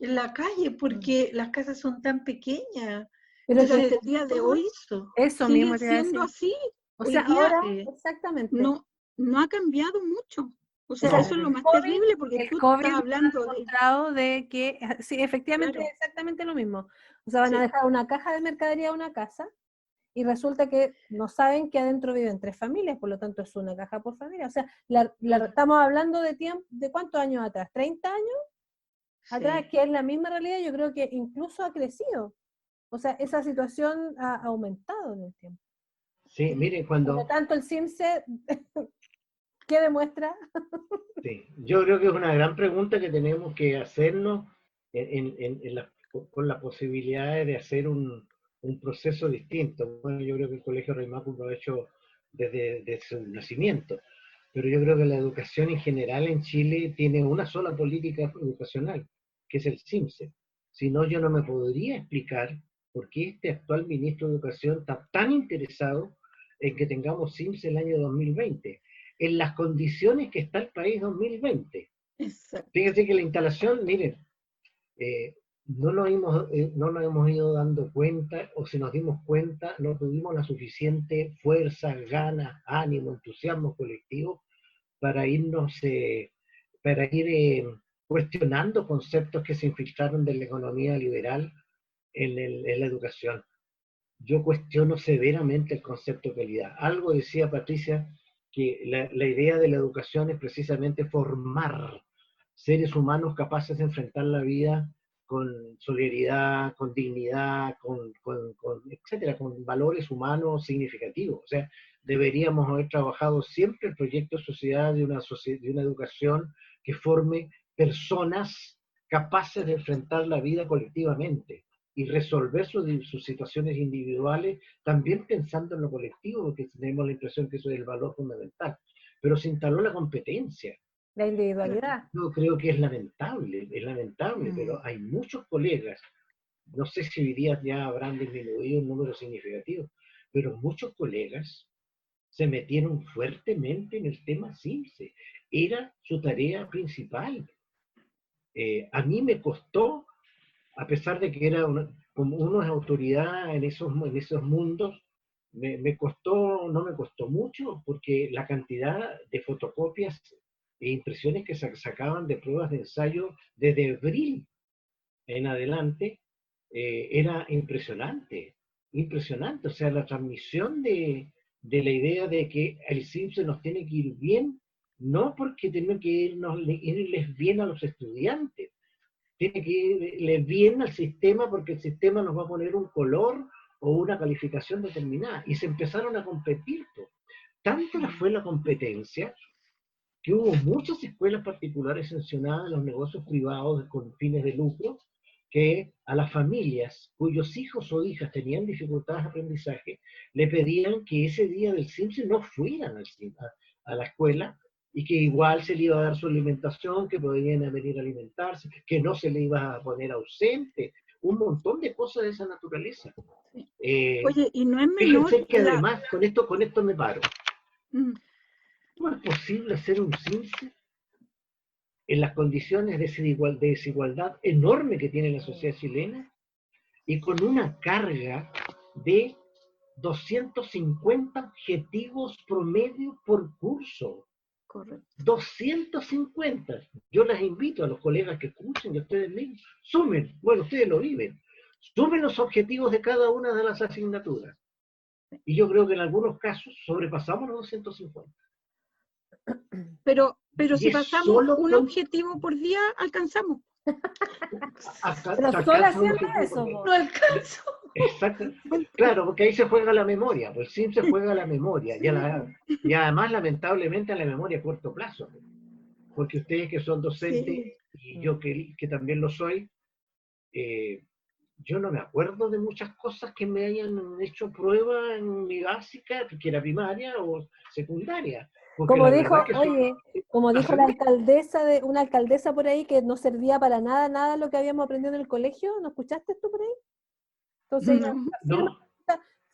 en la calle, porque las casas son tan pequeñas. Pero es Entonces, El día de todo hoy eso. eso sigue mismo te iba a decir. siendo así. O Hoy sea, día ahora, Sí. exactamente. no ha cambiado mucho. O O sea, sea, eso es lo más terrible, porque el tú COVID estás nos ha hablando de, demostrado de que, sí, efectivamente claro, es exactamente lo mismo. O sea, van a sí, dejar una caja de mercadería a una casa y resulta que no saben que adentro viven 3 familias, por lo tanto es una caja por familia. O sea, Claro. estamos hablando de tiempo, ¿de cuántos años atrás? ¿30 años atrás? Sí. Que es la misma realidad, yo creo que incluso ha crecido. O sea, esa situación ha aumentado en el tiempo. Sí, miren, Por lo tanto, el CIMSE, ¿qué demuestra? sí, yo creo que es una gran pregunta que tenemos que hacernos con la posibilidad de hacer un proceso distinto. Bueno, yo creo que el Colegio Rey Mapu lo ha hecho desde su nacimiento, pero yo creo que la educación en general en Chile tiene una sola política educacional, que es el CIMSE. Si no, yo no me podría explicar por qué este actual ministro de Educación está tan interesado en que tengamos CIMSE el año 2020, en las condiciones que está el país 2020. exacto. Fíjense que la instalación, miren, no nos hemos ido dando cuenta, o si nos dimos cuenta, no tuvimos la suficiente fuerza, ganas, ánimo, entusiasmo colectivo para para ir cuestionando conceptos que se infiltraron de la economía liberal en la educación. Yo cuestiono severamente el concepto de calidad. Algo decía Patricia, que la idea de la educación es precisamente formar seres humanos capaces de enfrentar la vida con solidaridad, con dignidad, etcétera, con valores humanos significativos. O sea, deberíamos haber trabajado siempre el proyecto de sociedad de una educación que forme personas capaces de enfrentar la vida colectivamente y resolver sus situaciones individuales, también pensando en lo colectivo, porque tenemos la impresión que eso es el valor fundamental. Pero se instaló la competencia. La individualidad. Yo creo que es lamentable, pero hay muchos colegas, no sé si hoy día ya habrán disminuido un número significativo, pero muchos colegas se metieron fuertemente en el tema CIMSE. Era su tarea principal. A mí me costó, a pesar de que como uno es autoridad en esos mundos, no me costó mucho, porque la cantidad de fotocopias e impresiones que se sacaban de pruebas de ensayo desde abril en adelante era impresionante, impresionante. O sea, la transmisión de la idea de que el CIMSE nos tiene que ir bien, no porque tiene que irles bien a los estudiantes, tiene que irle bien al sistema porque el sistema nos va a poner un color o una calificación determinada. Y se empezaron a competir. Tanto fue la competencia que hubo muchas escuelas particulares sancionadas en los negocios privados con fines de lucro, que a las familias cuyos hijos o hijas tenían dificultades de aprendizaje, le pedían que ese día del CIMSE no fueran a la escuela, y que igual se le iba a dar su alimentación, que podían venir a alimentarse, que no se le iba a poner ausente, un montón de cosas de esa naturaleza. Oye, y no es menor... Fíjense que además, con esto me paro. Mm. ¿Cómo es posible hacer un CIMSE en las condiciones de desigualdad enorme que tiene la sociedad chilena y con una carga de 250 objetivos promedio por curso? Correcto. 250. Yo les invito a los colegas que escuchen y a ustedes mismos, sumen, bueno, ustedes lo viven, sumen los objetivos de cada una de las asignaturas. Y yo creo que en algunos casos sobrepasamos los 250. Pero si es pasamos solo un con- objetivo por día, alcanzamos. Pero se solo alcanza un haciendo objetivo eso, por po. No alcanzo. Exacto. Claro, porque ahí se juega la memoria, pues el SIM se juega la memoria, y además lamentablemente a la memoria a corto plazo, porque ustedes que son docentes, y yo que también lo soy, yo no me acuerdo de muchas cosas que me hayan hecho prueba en mi básica, que era primaria o secundaria. Porque Como la dijo, verdad que oye, como dijo hace la alcaldesa una alcaldesa por ahí que no servía para nada, nada lo que habíamos aprendido en el colegio, ¿no escuchaste tú por ahí? Entonces ella afirma, no,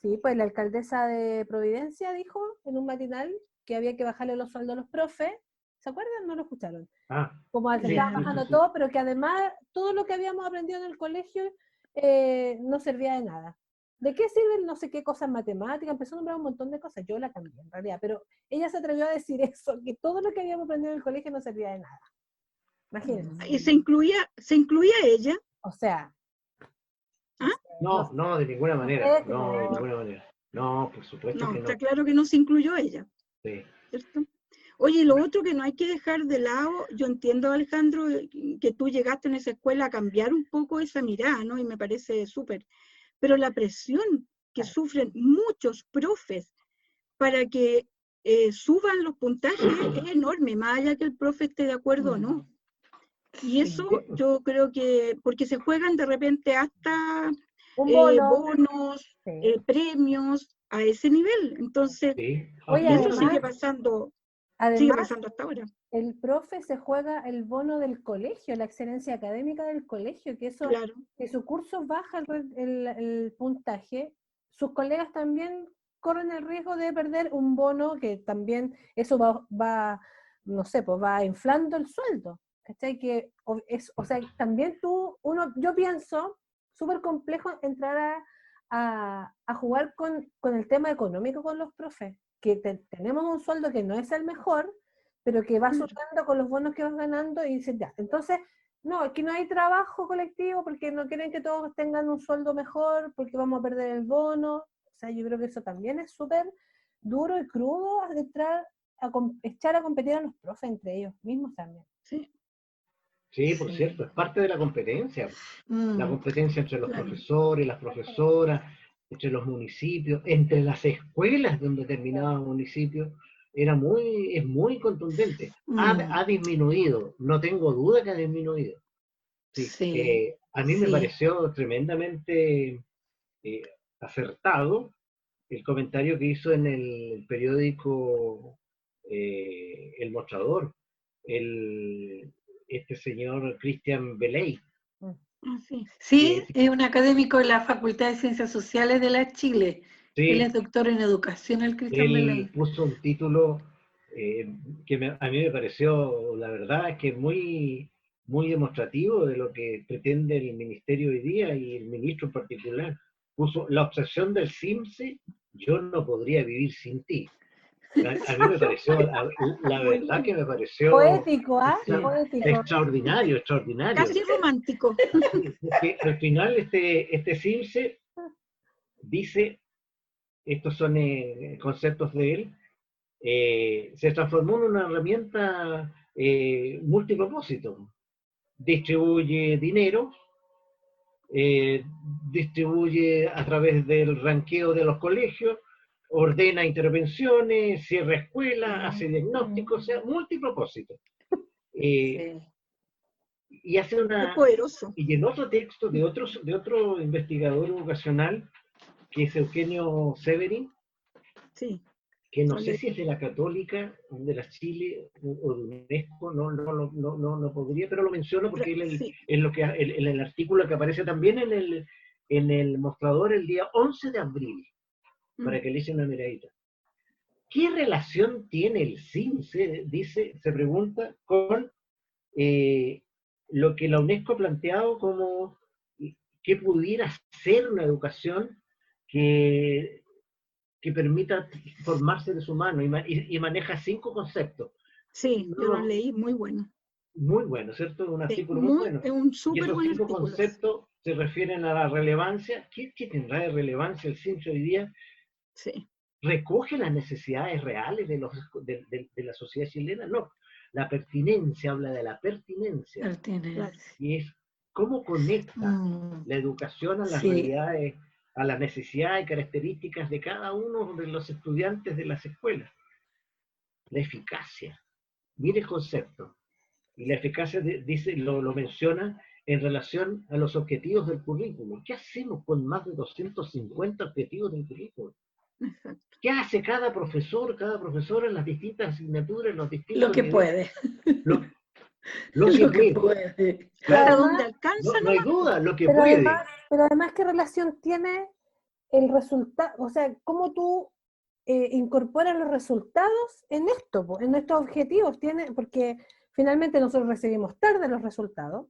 sí, pues la alcaldesa de Providencia dijo en un matinal que había que bajarle los sueldos a los profes, ¿se acuerdan? ¿No lo escucharon? Como se Sí, estaban sí, bajando sí. todo, pero que además todo lo que habíamos aprendido en el colegio no servía de nada. ¿De qué sirven no sé qué cosas matemáticas? Empezó a nombrar un montón de cosas, yo la cambié en realidad, pero ella se atrevió a decir eso, que todo lo que habíamos aprendido en el colegio no servía de nada. Imagínense. ¿Y se incluía ella? O sea... No, de ninguna manera, no, de ninguna manera. No, por supuesto No, que está no. claro que no se incluyó ella, Sí. ¿cierto? Oye, lo otro que no hay que dejar de lado, yo entiendo, Alejandro, que tú llegaste en esa escuela a cambiar un poco esa mirada, ¿no? Y me parece súper. Pero la presión que sufren muchos profes para que suban los puntajes es enorme, más allá que el profe esté de acuerdo o no. Y eso yo creo que, porque se juegan de repente hasta un bono. bonos, Sí. Premios a ese nivel. Entonces, Sí. Oye, y eso además- sigue pasando hasta ahora. El profe se juega el bono del colegio, la excelencia académica del colegio, que eso, Claro. si su curso baja el puntaje, sus colegas también corren el riesgo de perder un bono que también eso va no sé, pues va inflando el sueldo. ¿Cachai? O sea, también yo pienso, súper complejo entrar a jugar con el tema económico con los profes, que tenemos un sueldo que no es el mejor, pero que va subiendo con los bonos que vas ganando y dicen, ya, entonces, no, aquí no hay trabajo colectivo porque no quieren que todos tengan un sueldo mejor, porque vamos a perder el bono. O sea, yo creo que eso también es súper duro y crudo de echar a competir a los profes entre ellos mismos también. Sí, por cierto, es parte de la competencia. La Mm, competencia entre los Claro. profesores, las profesoras, entre los municipios, entre las escuelas de un determinado municipio, es muy contundente. Ha disminuido, no tengo duda que ha disminuido. Sí, sí, a mí me sí. pareció tremendamente acertado el comentario que hizo en el periódico El Mostrador, este señor Christian Beley. Sí. Sí, es un académico de la Facultad de Ciencias Sociales de la Chile. Sí, Él es doctor en educación, el Cristian él Beley. puso un título que a mí me pareció, la verdad, es que muy, muy demostrativo de lo que pretende el ministerio hoy día y el ministro en particular. Puso la obsesión del CIMSE, yo no podría vivir sin ti. A mí me pareció, la verdad que me pareció Poético, ¿ah? Sí. Poético. extraordinario, extraordinario. Casi romántico. Porque al final este CIMSE dice, estos son conceptos de él, se transformó en una herramienta multipropósito. Distribuye dinero, distribuye a través del ranqueo de los colegios, ordena intervenciones, cierra escuelas, hace diagnósticos, o sea, multipropósito. Sí. Y hace Es una... poderoso. Y en otro texto de otro investigador educacional, que es Eugenio Severin, Sí. que no sé si es de la Católica, de la Chile o de UNESCO, no podría, pero lo menciono porque él Sí. en el artículo que aparece también en el mostrador el día 11 de abril, para que le echen una miradita. ¿Qué relación tiene el CIMSE, se pregunta, con lo que la UNESCO ha planteado como que pudiera ser una educación que permita formarse seres humanos y maneja 5 conceptos? Sí, yo lo No, leí, muy bueno. muy bueno, ¿cierto? Un Sí, artículo muy bueno. es un Y súper esos buen 5 artículo. conceptos se refieren a la relevancia. ¿Qué tendrá de relevancia el CIMSE hoy día? Sí. ¿Recoge las necesidades reales de la sociedad chilena? No. La pertinencia, habla de la pertinencia. Él tiene. Claro. Y es cómo conecta la educación a las Sí. realidades, a las necesidades y características de cada uno de los estudiantes de las escuelas. La eficacia. Mire el concepto. Y la eficacia lo menciona en relación a los objetivos del currículum. ¿Qué hacemos con más de 250 objetivos del currículum? Exacto. ¿Qué hace cada profesora en las distintas asignaturas, en los distintos Lo que niveles? puede. Lo Lo que que puede. puede. Hasta Claro, donde alcanza, no hay nomás. duda, lo que Pero puede. además, ¿qué relación tiene el resultado? O sea, ¿cómo tú incorporas los resultados en esto, en estos objetivos? Porque finalmente nosotros recibimos tarde los resultados,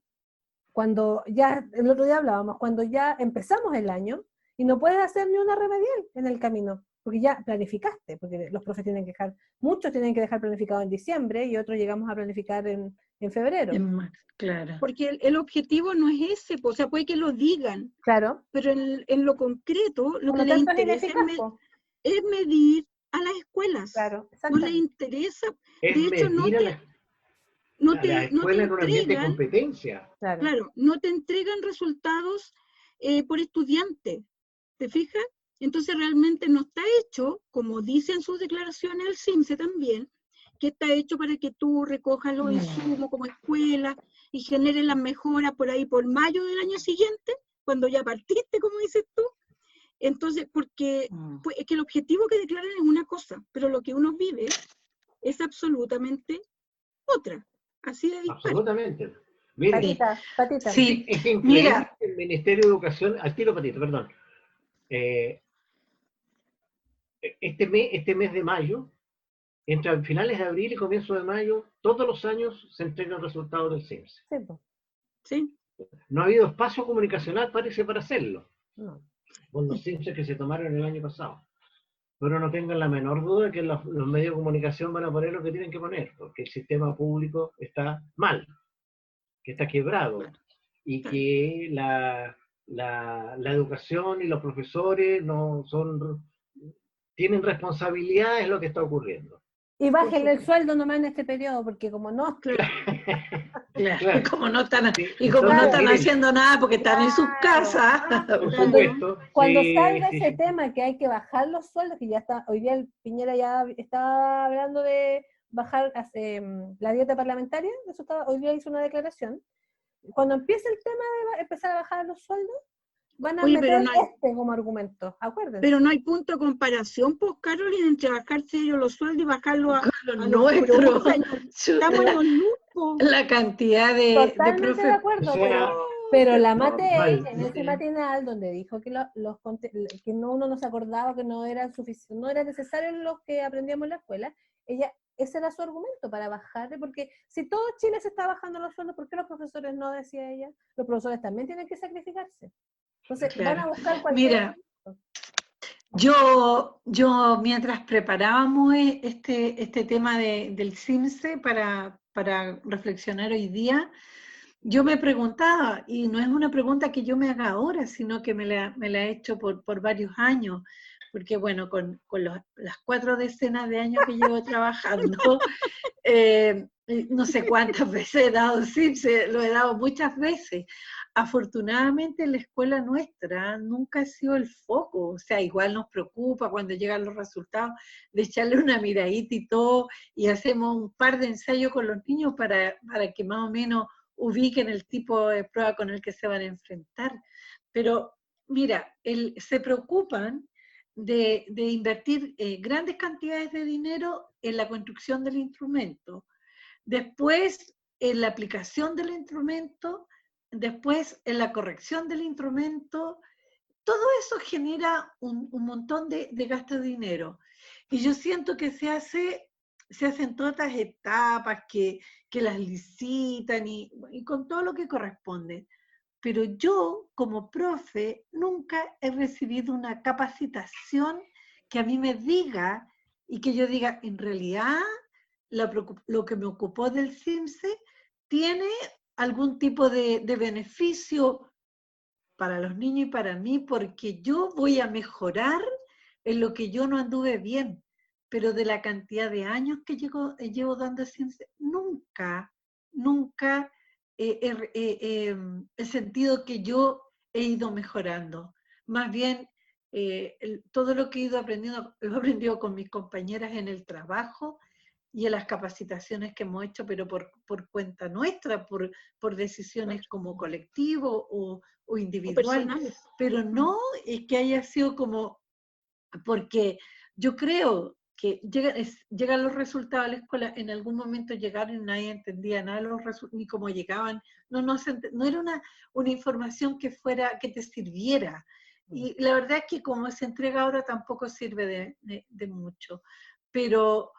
cuando ya, el otro día hablábamos, cuando ya empezamos el año y no puedes hacer ni una remedial en el camino, porque ya planificaste, porque los profes tienen que dejar, muchos tienen que dejar planificado en diciembre y otros llegamos a planificar en febrero. Claro. Porque el objetivo no es ese, o sea, puede que lo digan, Claro. pero en lo concreto lo Por que lo les tanto, interesa es ineficaz, es medir a las escuelas. claro, No les exactamente. interesa, Es de hecho medir a la escuela en un ambiente de entregan, competencia. claro, no te entregan resultados por estudiante, ¿te fijas? Entonces realmente no está hecho, como dicen sus declaraciones el CIMSE también, que está hecho para que tú recojas los insumos como escuela y generes las mejoras por ahí por mayo del año siguiente, cuando ya partiste, como dices tú. Entonces, porque pues, es que el objetivo que declaran es una cosa, pero lo que uno vive es absolutamente otra. Así de dispar. Absolutamente. Mire, Patita. Sí, es increíble. mira, El Ministerio de Educación, al tiro Patito, perdón. Este mes de mayo, entre finales de abril y comienzo de mayo, todos los años se entregan resultados del CIMSE. Sí, pues. ¿Sí? No ha habido espacio comunicacional, parece, para hacerlo, No. con los CIMSE que se tomaron el año pasado. Pero no tengan la menor duda que los medios de comunicación van a poner lo que tienen que poner, porque el sistema público está mal, que está quebrado, y que la educación y los profesores tienen responsabilidad en lo que está ocurriendo. Y bájenle el sueldo nomás en este periodo, porque como no... Claro, como no están, Sí, y como no están miren, haciendo nada porque están en sus casas. por supuesto. Cuando sí, salga sí, ese sí. tema que hay que bajar los sueldos, que ya está, hoy día el Piñera ya está hablando de bajar la dieta parlamentaria, hoy día hizo una declaración. Cuando empiece el tema de empezar a bajar los sueldos, van a Oye, meter pero no hay, como argumento, acuérdense. pero no hay punto de comparación, pues, Carolina, entre bajarse ellos los sueldos y bajarlo a Con los los nuestros. puros. Estamos en los lupos. La cantidad de Totalmente de profes. acuerdo, O sea, pero la no, Matei, mal. en ese matinal, donde dijo que que no, uno no se acordaba que no era suficiente, no era necesario los que aprendíamos en la escuela, ese era su argumento para bajarle, porque si todo Chile se está bajando los sueldos, ¿por qué los profesores no, decía ella? Los profesores también tienen que sacrificarse. Entonces, van a Claro. buscar cualquier... Mira, yo mientras preparábamos este tema del CIMSE para reflexionar hoy día, yo me preguntaba, y no es una pregunta que yo me haga ahora, sino que me la he hecho por varios años, porque bueno, con las 4 decenas de años que llevo trabajando, no sé cuántas veces he dado CIMSE, lo he dado muchas veces. Afortunadamente la escuela nuestra nunca ha sido el foco, o sea, igual nos preocupa cuando llegan los resultados de echarle una miradita y todo, y hacemos un par de ensayos con los niños para que más o menos ubiquen el tipo de prueba con el que se van a enfrentar. Pero mira, se preocupan de invertir grandes cantidades de dinero en la construcción del instrumento, después en la aplicación del instrumento, después en la corrección del instrumento. Todo eso genera un montón de gasto de dinero. Y yo siento que se hacen todas estas etapas que las licitan y con todo lo que corresponde. Pero yo, como profe, nunca he recibido una capacitación que a mí me diga y que yo diga, en realidad, lo que me ocupó del CIMSE tiene algún tipo de beneficio para los niños y para mí, porque yo voy a mejorar en lo que yo no anduve bien, pero de la cantidad de años que llevo dando ciencia, nunca he sentido que yo he ido mejorando. Más bien, todo lo que he ido aprendiendo, lo he aprendido con mis compañeras en el trabajo y en las capacitaciones que hemos hecho, pero por cuenta nuestra, por decisiones como colectivo o individual, pero no es que haya sido como, porque yo creo que llegan los resultados a la escuela, en algún momento llegaron y nadie entendía nada de los resultados, ni cómo llegaban, no era una información que te sirviera. Y la verdad es que como se entrega ahora tampoco sirve de mucho, pero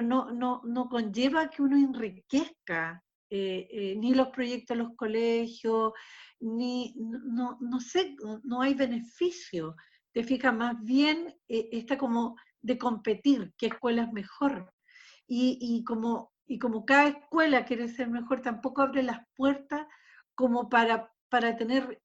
no conlleva que uno enriquezca ni los proyectos de los colegios, no sé, no hay beneficio. Te fijas, más bien está como de competir, qué escuela es mejor. Y como cada escuela quiere ser mejor, tampoco abre las puertas como para tener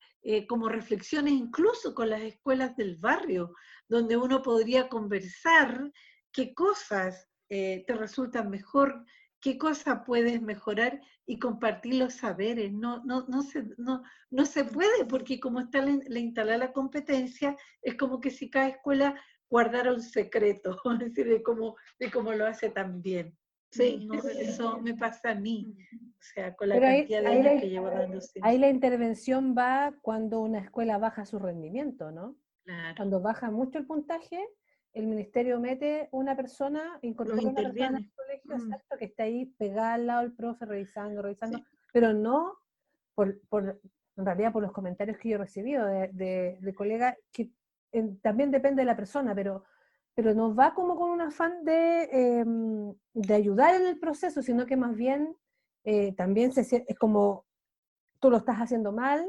como reflexiones incluso con las escuelas del barrio, donde uno podría conversar qué cosas te resultan mejor, qué cosas puedes mejorar y compartir los saberes. No se puede, porque como está instalada la competencia, es como que si cada escuela guardara un secreto, es decir, de cómo lo hace tan bien. Sí. Eso me pasa a mí, o sea, con la Pero cantidad de años que llevo dando ciencia. ahí la intervención va cuando una escuela baja su rendimiento, ¿no? Claro. Cuando baja mucho el puntaje, el ministerio mete una persona, incorpora una persona al colegio, exacto, que está ahí pegada al lado del profe, revisando, sí. Pero no, en realidad por los comentarios que yo he recibido de colegas, que también depende de la persona, pero no va como con un afán de ayudar en el proceso, sino que más bien también es como, tú lo estás haciendo mal,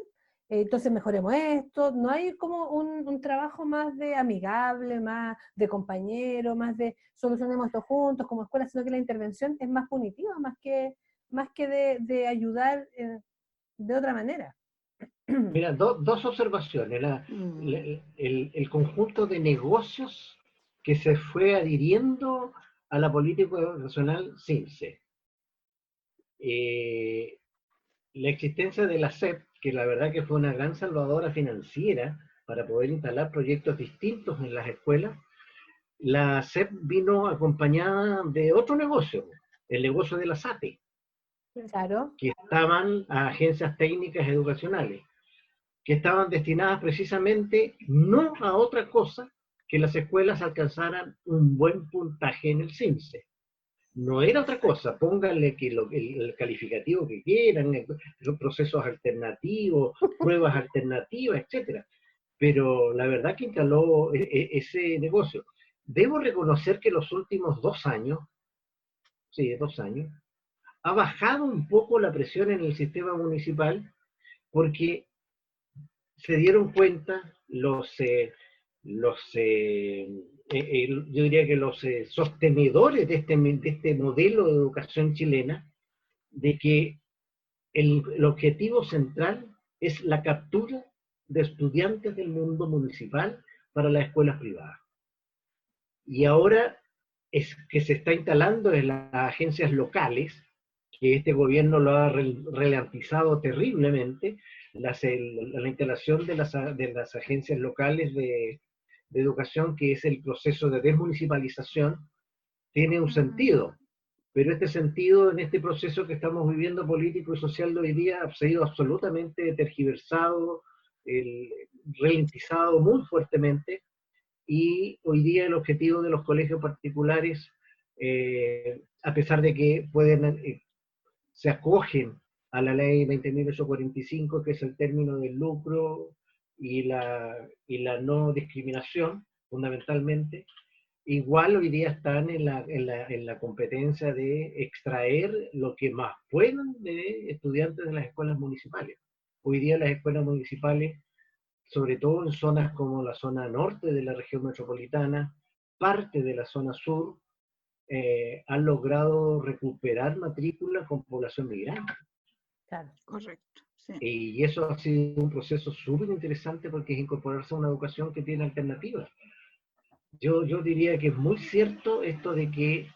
entonces mejoremos esto. No hay como un trabajo más de amigable, más de compañero, más de solucionemos esto juntos como escuela, sino que la intervención es más punitiva, más que de ayudar de otra manera. Mira, dos observaciones. El conjunto de negocios que se fue adhiriendo a la política educacional CIMSE. La existencia de la SEP, que la verdad que fue una gran salvadora financiera para poder instalar proyectos distintos en las escuelas. La SEP vino acompañada de otro negocio, el negocio de la SATE, claro, que estaban a agencias técnicas educacionales, que estaban destinadas precisamente no a otra cosa que las escuelas alcanzaran un buen puntaje en el CIMSE. No era otra cosa, pónganle que el calificativo que quieran, procesos alternativos, pruebas alternativas, etc. Pero la verdad que instaló ese negocio. Debo reconocer que los últimos 2 años, sí, 2 años, ha bajado un poco la presión en el sistema municipal porque se dieron cuenta yo diría que los sostenedores de este modelo de educación chilena, de que el objetivo central es la captura de estudiantes del mundo municipal para las escuelas privadas. Y ahora es que se está instalando en las agencias locales, que este gobierno lo ha ralentizado terriblemente, la instalación de las agencias locales de educación, que es el proceso de desmunicipalización, tiene un sentido. Pero este sentido, en este proceso que estamos viviendo político y social de hoy día, ha sido absolutamente tergiversado, ralentizado muy fuertemente, y hoy día el objetivo de los colegios particulares, a pesar de que se acogen a la ley 20.845, que es el término del lucro y la no discriminación, fundamentalmente, igual hoy día están en la competencia de extraer lo que más puedan de estudiantes de las escuelas municipales. Hoy día las escuelas municipales, sobre todo en zonas como la zona norte de la región metropolitana, parte de la zona sur, han logrado recuperar matrícula con población migrante. Claro. Correcto. Sí. Y eso ha sido un proceso súper interesante porque es incorporarse a una educación que tiene alternativas. Yo diría que es muy cierto esto de que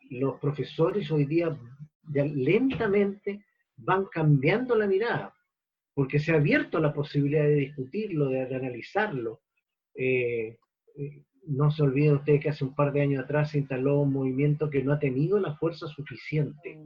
los profesores hoy día lentamente van cambiando la mirada, porque se ha abierto la posibilidad de discutirlo, de analizarlo. No se olviden ustedes que hace un par de años atrás se instaló un movimiento que no ha tenido la fuerza suficiente,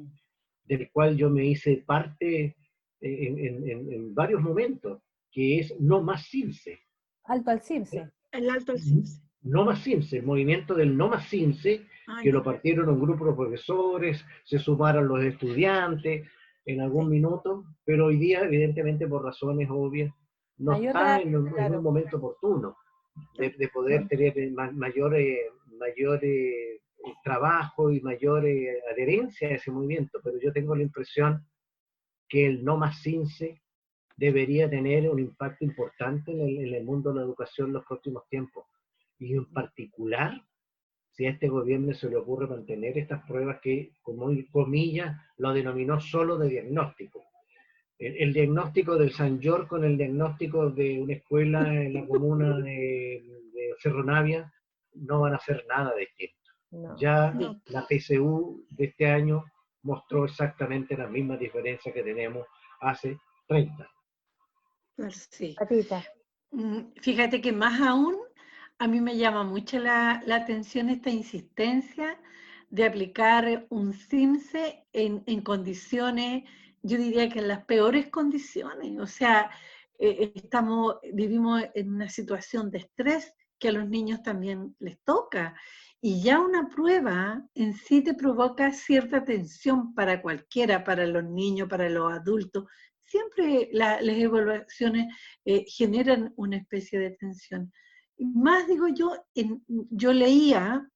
del cual yo me hice parte en varios momentos, que es No Más CIMSE. Alto al CIMSE. El alto al CIMSE. No Más CIMSE, el movimiento del No Más CIMSE, que lo partieron un grupo de profesores, se sumaron los estudiantes en algún minuto, pero hoy día, evidentemente, por razones obvias, no está en un momento oportuno de poder tener mayor trabajo y mayor adherencia a ese movimiento, pero yo tengo la impresión que el No Más CIMSE debería tener un impacto importante en el mundo de la educación en los próximos tiempos. Y en particular, si a este gobierno se le ocurre mantener estas pruebas que, como comillas, lo denominó solo de diagnóstico. El diagnóstico del San Jorge con el diagnóstico de una escuela en la comuna de Cerro Navia no van a hacer nada distinto. No. Ya la PSU de este año mostró exactamente las mismas diferencias que tenemos hace 30. Sí. Patita. Fíjate que más aún, a mí me llama mucho la atención esta insistencia de aplicar un CIMSE en condiciones, yo diría que en las peores condiciones. O sea, vivimos en una situación de estrés que a los niños también les toca. Y ya una prueba en sí te provoca cierta tensión para cualquiera, para los niños, para los adultos. Siempre las evaluaciones generan una especie de tensión. Más digo yo leía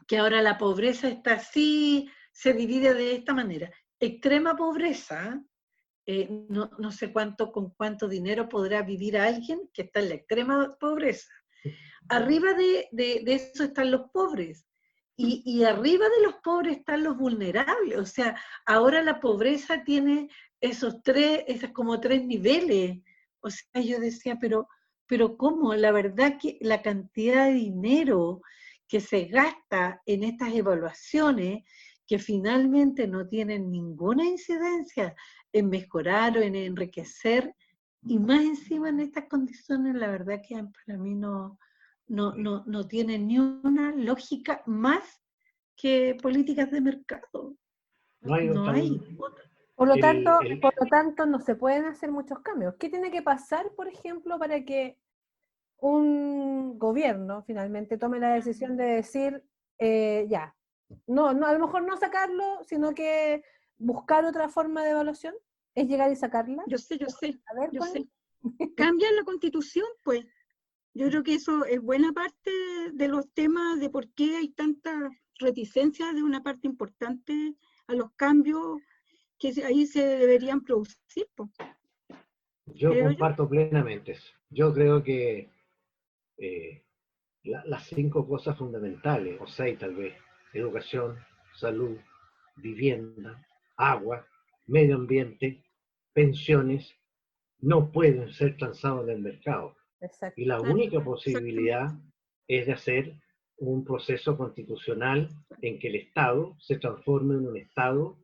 que ahora la pobreza está así, se divide de esta manera. Extrema pobreza, no sé con cuánto dinero podrá vivir alguien que está en la extrema pobreza. Arriba de eso están los pobres. Y arriba de los pobres están los vulnerables. O sea, ahora la pobreza tiene esos como 3 niveles. O sea, yo decía, pero ¿cómo? La verdad que la cantidad de dinero que se gasta en estas evaluaciones, que finalmente no tienen ninguna incidencia en mejorar o en enriquecer, y más encima en estas condiciones, la verdad que para mí no tiene ni una lógica más que políticas de mercado. No hay. Por lo el- tanto, no se pueden hacer muchos cambios. ¿Qué tiene que pasar, por ejemplo, para que un gobierno finalmente tome la decisión de decir, ya, no, a lo mejor no sacarlo, sino que buscar otra forma de evaluación? ¿Es llegar y sacarla? Yo sé, A ver, yo Connie. sé. Cambian la Constitución, pues. Yo creo que eso es buena parte de los temas de por qué hay tanta reticencia de una parte importante a los cambios que ahí se deberían producir, pues, Yo creo yo. comparto plenamente eso. Yo creo que las 5 cosas fundamentales, o 6 tal vez: educación, salud, vivienda, agua, medio ambiente, pensiones, no pueden ser transados en el mercado. Exacto. Y la Claro, única posibilidad exactamente. es de hacer un proceso constitucional en que el Estado se transforme en un Estado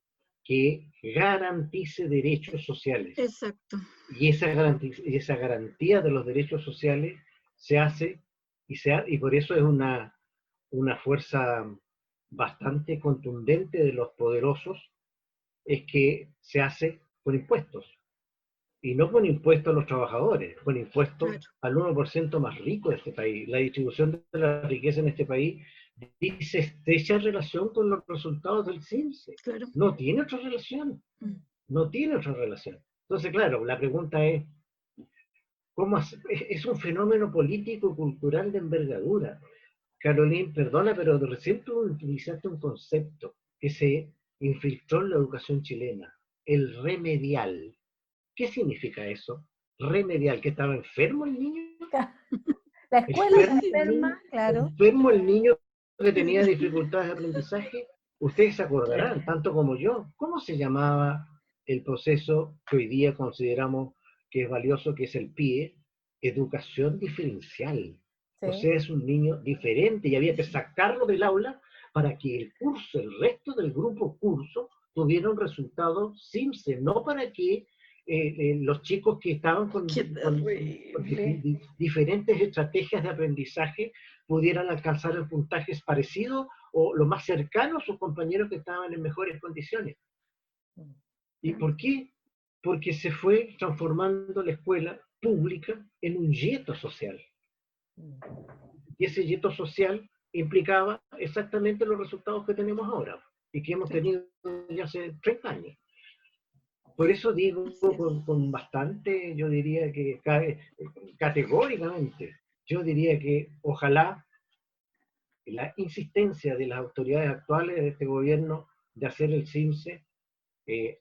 que garantice derechos sociales. Exacto. Y esa garantía de los derechos sociales se hace y por eso es una fuerza bastante contundente de los poderosos, es que se hace con impuestos. Y no con impuestos a los trabajadores, con impuestos Claro. al 1% más rico de este país. La distribución de la riqueza en este país dice estrecha relación con los resultados del CINSE. Claro. No tiene otra relación. No tiene otra relación. Entonces, claro, la pregunta es, es un fenómeno político y cultural de envergadura. Carolina, perdona, pero recién tú utilizaste un concepto que se infiltró en la educación chilena, el remedial. ¿Qué significa eso? Remedial, ¿que estaba enfermo el niño? La escuela está ¿Enfermo el niño? enferma, claro. ¿Enfermo el niño que tenía dificultades de aprendizaje? Ustedes se acordarán, tanto como yo, ¿cómo se llamaba el proceso que hoy día consideramos que es valioso, que es el PIE? Educación diferencial. O Sí. sea, es un niño diferente y había que sacarlo del aula para que el curso, el resto del grupo curso, tuviera un resultado simple, no para que los chicos que estaban con diferentes estrategias de aprendizaje pudieran alcanzar el puntaje parecido o lo más cercano a sus compañeros que estaban en mejores condiciones. ¿Y por qué? Porque se fue transformando la escuela pública en un yeto social. Y ese yeto social implicaba exactamente los resultados que tenemos ahora y que hemos tenido ya hace 30 años. Por eso digo con bastante, yo diría que categóricamente, yo diría que ojalá la insistencia de las autoridades actuales de este gobierno de hacer el CIMSE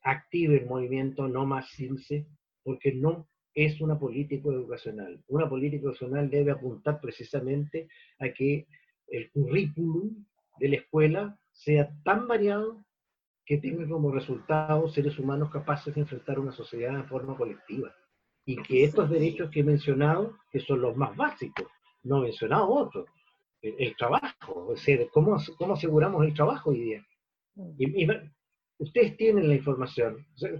active el movimiento No Más CIMSE, porque no es una política educacional. Una política educacional debe apuntar precisamente a que el currículum de la escuela sea tan variado que tenga como resultado seres humanos capaces de enfrentar una sociedad de forma colectiva. Y que estos derechos que he mencionado, que son los más básicos, no he mencionado otros, el trabajo, o sea, ¿cómo aseguramos el trabajo hoy día? Y ustedes tienen la información. O sea,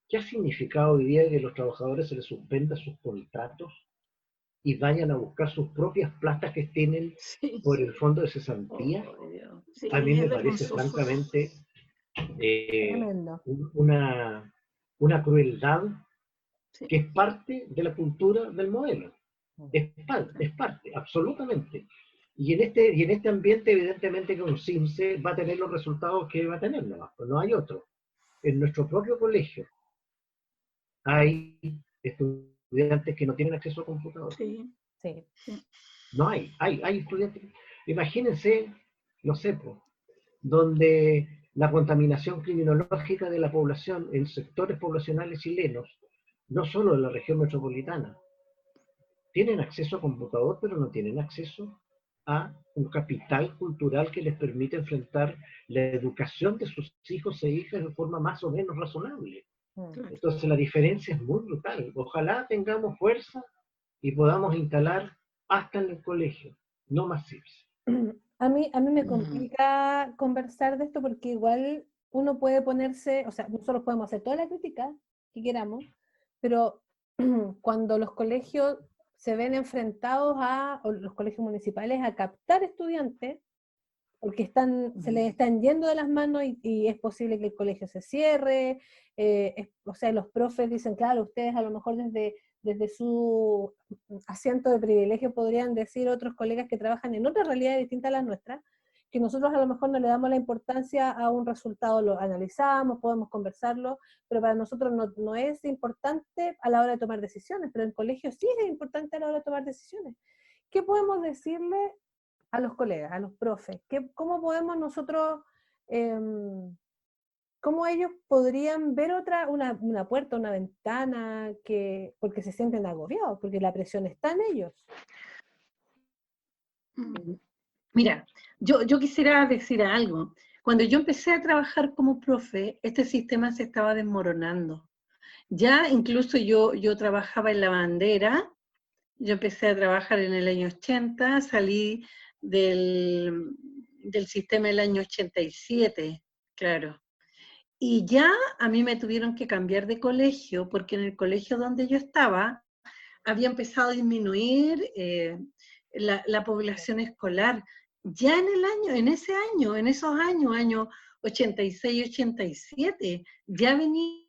¿qué ha significado hoy día que los trabajadores se les suspenda sus contratos y vayan a buscar sus propias platas que tienen por el fondo de cesantía? Sí, A mí me es parece vergonzoso. francamente Tremendo. una crueldad Sí. que es parte de la cultura del modelo. Es parte, absolutamente. Y en este ambiente, evidentemente, que un CIMSE va a tener los resultados que va a tener, no hay otro. En nuestro propio colegio hay estudiantes que no tienen acceso a computador. Sí. Sí. No hay estudiantes. Imagínense, no sé, donde la contaminación criminológica de la población en sectores poblacionales chilenos, no solo en la región metropolitana, tienen acceso a computador, pero no tienen acceso a un capital cultural que les permite enfrentar la educación de sus hijos e hijas de forma más o menos razonable. Entonces la diferencia es muy brutal. Ojalá tengamos fuerza y podamos instalar hasta en el colegio, no más CIPS. A mí me complica conversar de esto porque igual uno puede ponerse, o sea, nosotros podemos hacer toda la crítica que queramos, pero cuando los colegios se ven enfrentados o los colegios municipales, a captar estudiantes, porque se les están yendo de las manos y es posible que el colegio se cierre. O sea, los profes dicen, claro, ustedes a lo mejor desde su asiento de privilegio podrían decir otros colegas que trabajan en otra realidad distinta a la nuestra, que nosotros a lo mejor no le damos la importancia a un resultado, lo analizamos, podemos conversarlo, pero para nosotros no es importante a la hora de tomar decisiones, pero en colegio sí es importante a la hora de tomar decisiones. ¿Qué podemos decirle a los colegas, a los profes? ¿Cómo podemos nosotros, cómo ellos podrían ver una puerta, una ventana, porque se sienten agobiados, porque la presión está en ellos? Mira, yo quisiera decir algo. Cuando yo empecé a trabajar como profe, este sistema se estaba desmoronando. Ya incluso yo trabajaba en la bandera, yo empecé a trabajar en el año 80, salí del sistema el año 87, claro. Y ya a mí me tuvieron que cambiar de colegio, porque en el colegio donde yo estaba había empezado a disminuir la población escolar. Ya en esos años, años 86, 87, ya venía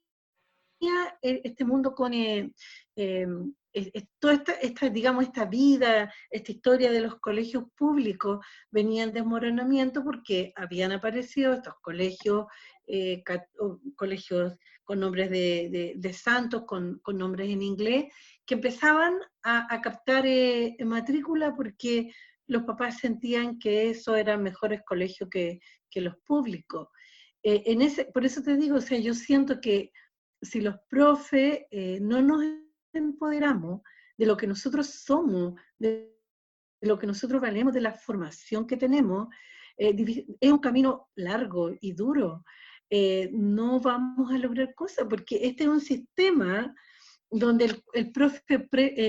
este mundo con toda digamos, esta vida, esta historia de los colegios públicos venía en desmoronamiento porque habían aparecido estos colegios, colegios con nombres de santos, con nombres en inglés, que empezaban a captar matrícula porque los papás sentían que esos eran mejores colegios que los públicos. Por eso te digo, o sea, yo siento que si los profes no nos empoderamos de lo que nosotros somos, de lo que nosotros valemos, de la formación que tenemos, es un camino largo y duro. No vamos a lograr cosas, porque este es un sistema donde el profe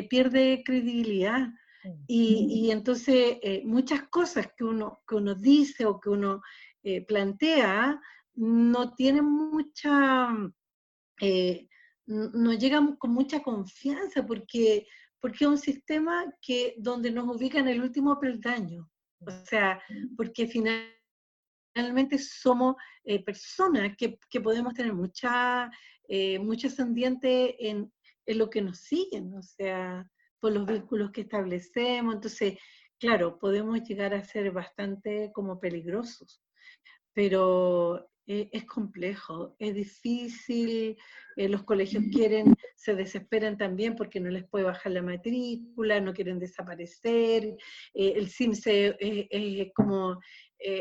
pierde credibilidad. Y entonces muchas cosas que uno dice o que uno plantea no tienen mucha... no llegan con mucha confianza porque es un sistema donde nos ubica en el último peldaño. O sea, porque finalmente somos personas que podemos tener mucho ascendiente en lo que nos siguen, o sea, por los vínculos que establecemos. Entonces, claro, podemos llegar a ser bastante como peligrosos, pero es complejo, es difícil, los colegios se desesperan también porque no les puede bajar la matrícula, no quieren desaparecer, el CIMSE es como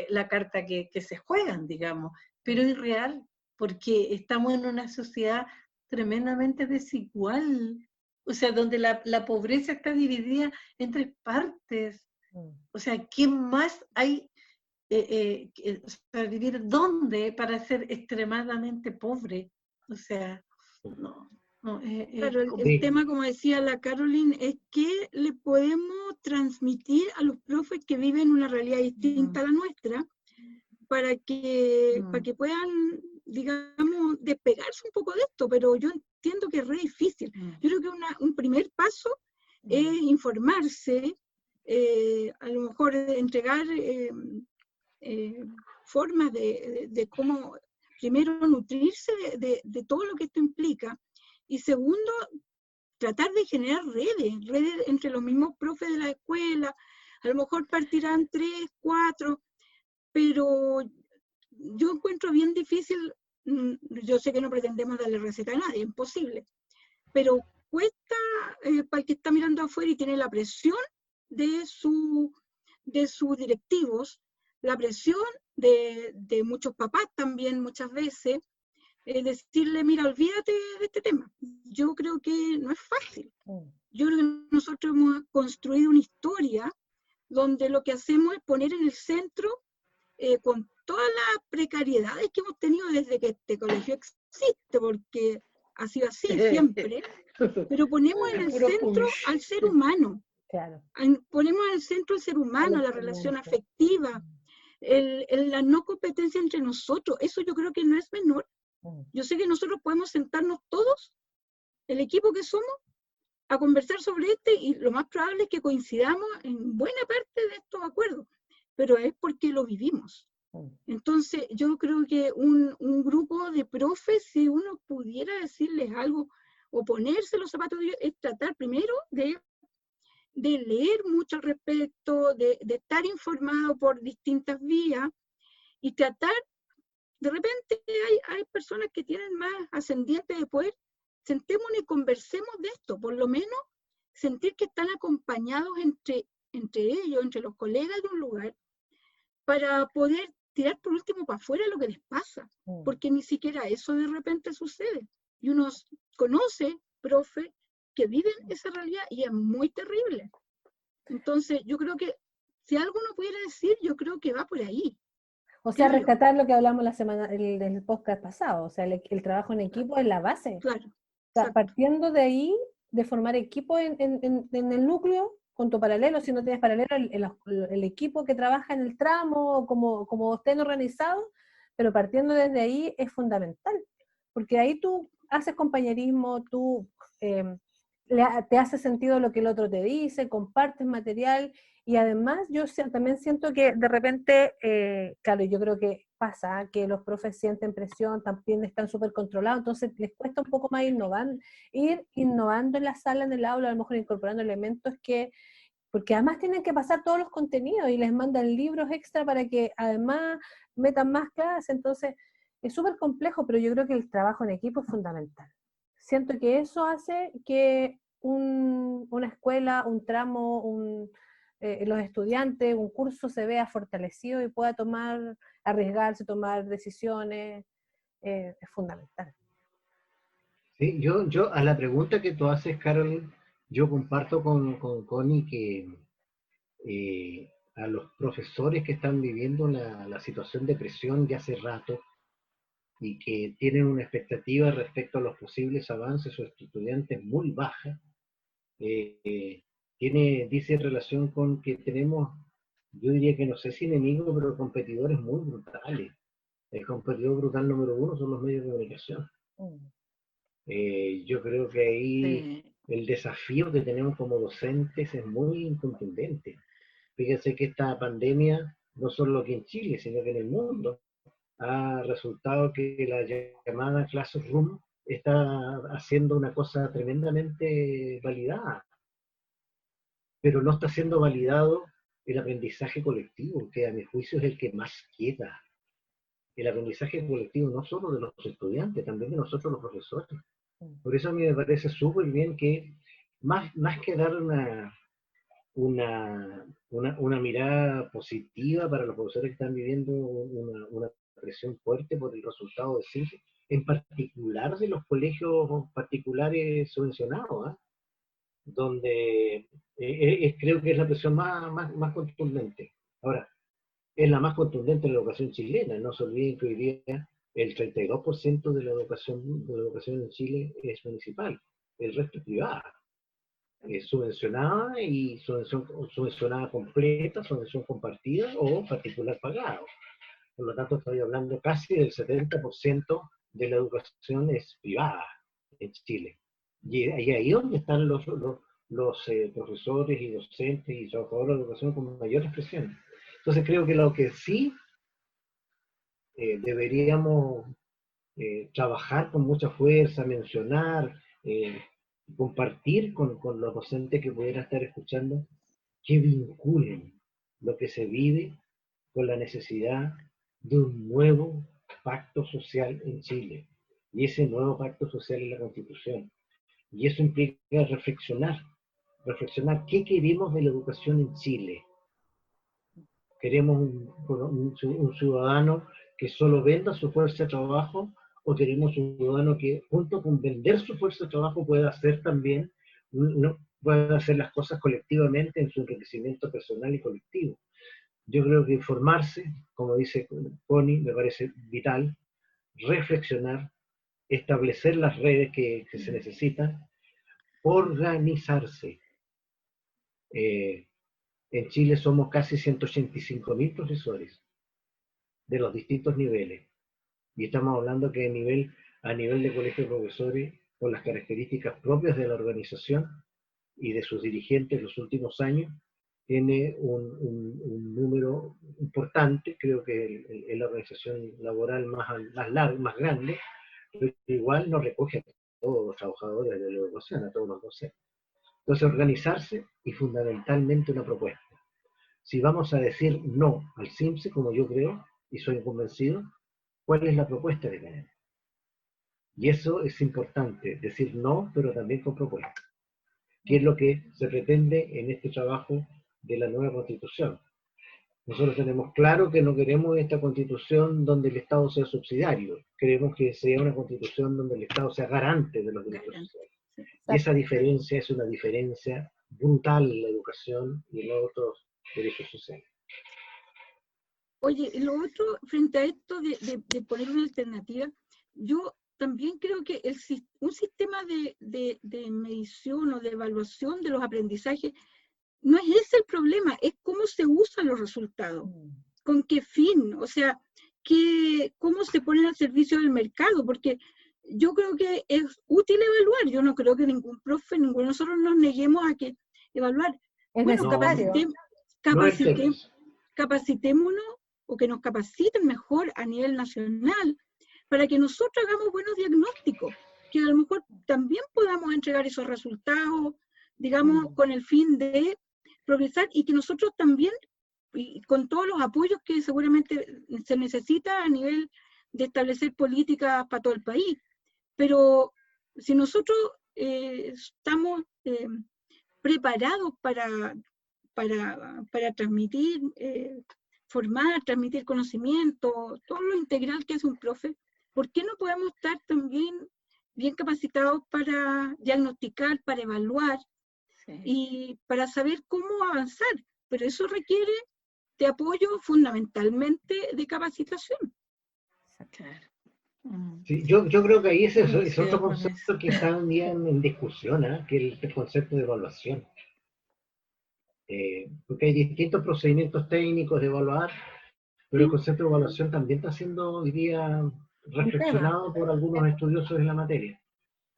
la carta que se juegan, digamos, pero es real, porque estamos en una sociedad tremendamente desigual, o sea, donde la pobreza está dividida en 3 partes, o sea, ¿qué más hay? Para vivir dónde para ser extremadamente pobre, o sea, no. Claro, el tema, como decía la Caroline, es que le podemos transmitir a los profes que viven una realidad distinta a la nuestra para que puedan, digamos, despegarse un poco de esto, pero yo entiendo que es re difícil. Yo creo que un primer paso es informarse, a lo mejor entregar formas de cómo, primero, nutrirse de todo lo que esto implica, y segundo, tratar de generar redes entre los mismos profes de la escuela. A lo mejor partirán 3, 4, pero yo encuentro bien difícil. Yo sé que no pretendemos darle receta a nadie, imposible, pero cuesta para el que está mirando afuera y tiene la presión de sus directivos, la presión de muchos papás también muchas veces, decirle, mira, olvídate de este tema. Yo creo que no es fácil. Yo creo que nosotros hemos construido una historia donde lo que hacemos es poner en el centro, con todas las precariedades que hemos tenido desde que este colegio existe, porque ha sido así siempre, pero ponemos en el centro al ser humano. Claro. Ponemos en el centro al ser humano, la relación afectiva, la no competencia entre nosotros. Eso yo creo que no es menor. Yo sé que nosotros podemos sentarnos todos, el equipo que somos, a conversar sobre y lo más probable es que coincidamos en buena parte de estos acuerdos. pero es porque lo vivimos. Entonces, yo creo que un grupo de profes, si uno pudiera decirles algo o ponerse los zapatos de ellos, es tratar primero de leer mucho al respecto, de estar informado por distintas vías y tratar, de repente hay personas que tienen más ascendiente de poder, sentémonos y conversemos de esto, por lo menos sentir que están acompañados entre ellos, entre los colegas de un lugar, para poder tirar por último para afuera lo que les pasa, porque ni siquiera eso de repente sucede. Y uno conoce, profe, que viven esa realidad y es muy terrible. Entonces, yo creo que si algo uno pudiera decir, yo creo que va por ahí. O sea, rescatar lo que hablamos la semana del podcast pasado, o sea, el trabajo en equipo es la base. Claro. O sea, partiendo de ahí, de formar equipo en el núcleo, con tu paralelo, si no tienes paralelo, el equipo que trabaja en el tramo, como estén organizados, pero partiendo desde ahí es fundamental, porque ahí tú haces compañerismo, tú te hace sentido lo que el otro te dice, compartes material, y además yo también siento que de repente, claro, yo creo que pasa que los profes sienten presión, también están súper controlados, entonces les cuesta un poco más ir innovando en la sala, en el aula, a lo mejor incorporando elementos porque además tienen que pasar todos los contenidos y les mandan libros extra para que además metan más clases, entonces es súper complejo, pero yo creo que el trabajo en equipo es fundamental. Siento que eso hace que una escuela, un tramo, los estudiantes, un curso se vea fortalecido y pueda arriesgarse, tomar decisiones, es fundamental. Sí, yo a la pregunta que tú haces, Carolyn, yo comparto con Connie que a los profesores que están viviendo la situación de presión de hace rato y que tienen una expectativa respecto a los posibles avances o estudiantes muy baja, dice relación con que tenemos, yo diría que no sé si enemigos, pero competidores muy brutales. El competidor brutal número uno son los medios de comunicación. Yo creo que ahí el desafío que tenemos como docentes es muy contundente. Fíjense que esta pandemia, no solo aquí en Chile, sino que en el mundo, ha resultado que la llamada Classroom está haciendo una cosa tremendamente validada, pero no está siendo validado el aprendizaje colectivo, que a mi juicio es el que más queda. El aprendizaje colectivo no solo de los estudiantes, también de nosotros los profesores. Por eso a mí me parece súper bien que, más que dar una mirada positiva para los profesores que están viviendo una presión fuerte por el resultado de CIFE, en particular de los colegios particulares subvencionados, donde creo que es la presión más contundente. Ahora, es la más contundente en la educación chilena. No se olviden que hoy día el 32% de la educación en Chile es municipal, el resto es privada. Es subvencionada y subvencionada completa, subvención compartida o particular pagado. Por lo tanto, estoy hablando casi del 70% de la educación es privada en Chile. Y ahí es donde están los profesores y docentes y trabajadores de la educación con mayor expresión. Entonces creo que lo que sí deberíamos trabajar con mucha fuerza, mencionar, compartir con los docentes que pudieran estar escuchando, que vinculen lo que se vive con la necesidad de un nuevo pacto social en Chile. Y ese nuevo pacto social es la Constitución. Y eso implica reflexionar qué queremos de la educación en Chile. ¿Queremos un ciudadano que solo venda su fuerza de trabajo, o queremos un ciudadano que junto con vender su fuerza de trabajo pueda hacer también, pueda hacer las cosas colectivamente en su enriquecimiento personal y colectivo? Yo creo que informarse, como dice Connie, me parece vital, reflexionar, establecer las redes que se necesitan, organizarse. En Chile somos casi 185.000 profesores de los distintos niveles. Y estamos hablando que a nivel de colegio de profesores, con las características propias de la organización y de sus dirigentes en los últimos años, tiene un número importante, creo que es la organización laboral más grande, pero igual no recoge a todos los trabajadores de la educación, a todos los docentes. Entonces, organizarse y fundamentalmente una propuesta. Si vamos a decir no al CIMSE, como yo creo, y soy convencido, ¿cuál es la propuesta que tenemos? Y eso es importante, decir no, pero también con propuesta. ¿Qué es lo que se pretende en este trabajo de la nueva Constitución? Nosotros tenemos claro que no queremos esta Constitución donde el Estado sea subsidiario. Queremos que sea una Constitución donde el Estado sea garante de los derechos sociales. Y esa diferencia es una diferencia brutal en la educación y en los otros derechos sociales. Oye, lo otro, frente a esto de poner una alternativa, yo también creo que un sistema de medición o de evaluación de los aprendizajes no es ese el problema, es cómo se usan los resultados, con qué fin, o sea, cómo se ponen al servicio del mercado, porque yo creo que es útil evaluar, yo no creo que ningún profe, ninguno de nosotros nos neguemos a que evaluar. Es Bueno, necesario. capacitémonos o que nos capaciten mejor a nivel nacional para que nosotros hagamos buenos diagnósticos, que a lo mejor también podamos entregar esos resultados, digamos, con el fin de progresar y que nosotros también, y con todos los apoyos que seguramente se necesita a nivel de establecer políticas para todo el país. Pero si nosotros estamos preparados para transmitir, formar, transmitir conocimiento, todo lo integral que es un profe, ¿por qué no podemos estar también bien capacitados para diagnosticar, para evaluar y para saber cómo avanzar? Pero eso requiere de apoyo fundamentalmente de capacitación. Claro. Sí, yo creo que ahí es otro concepto que está un día en discusión, que es el concepto de evaluación. Porque hay distintos procedimientos técnicos de evaluar, pero el concepto de evaluación también está siendo hoy día reflexionado por algunos estudiosos de la materia.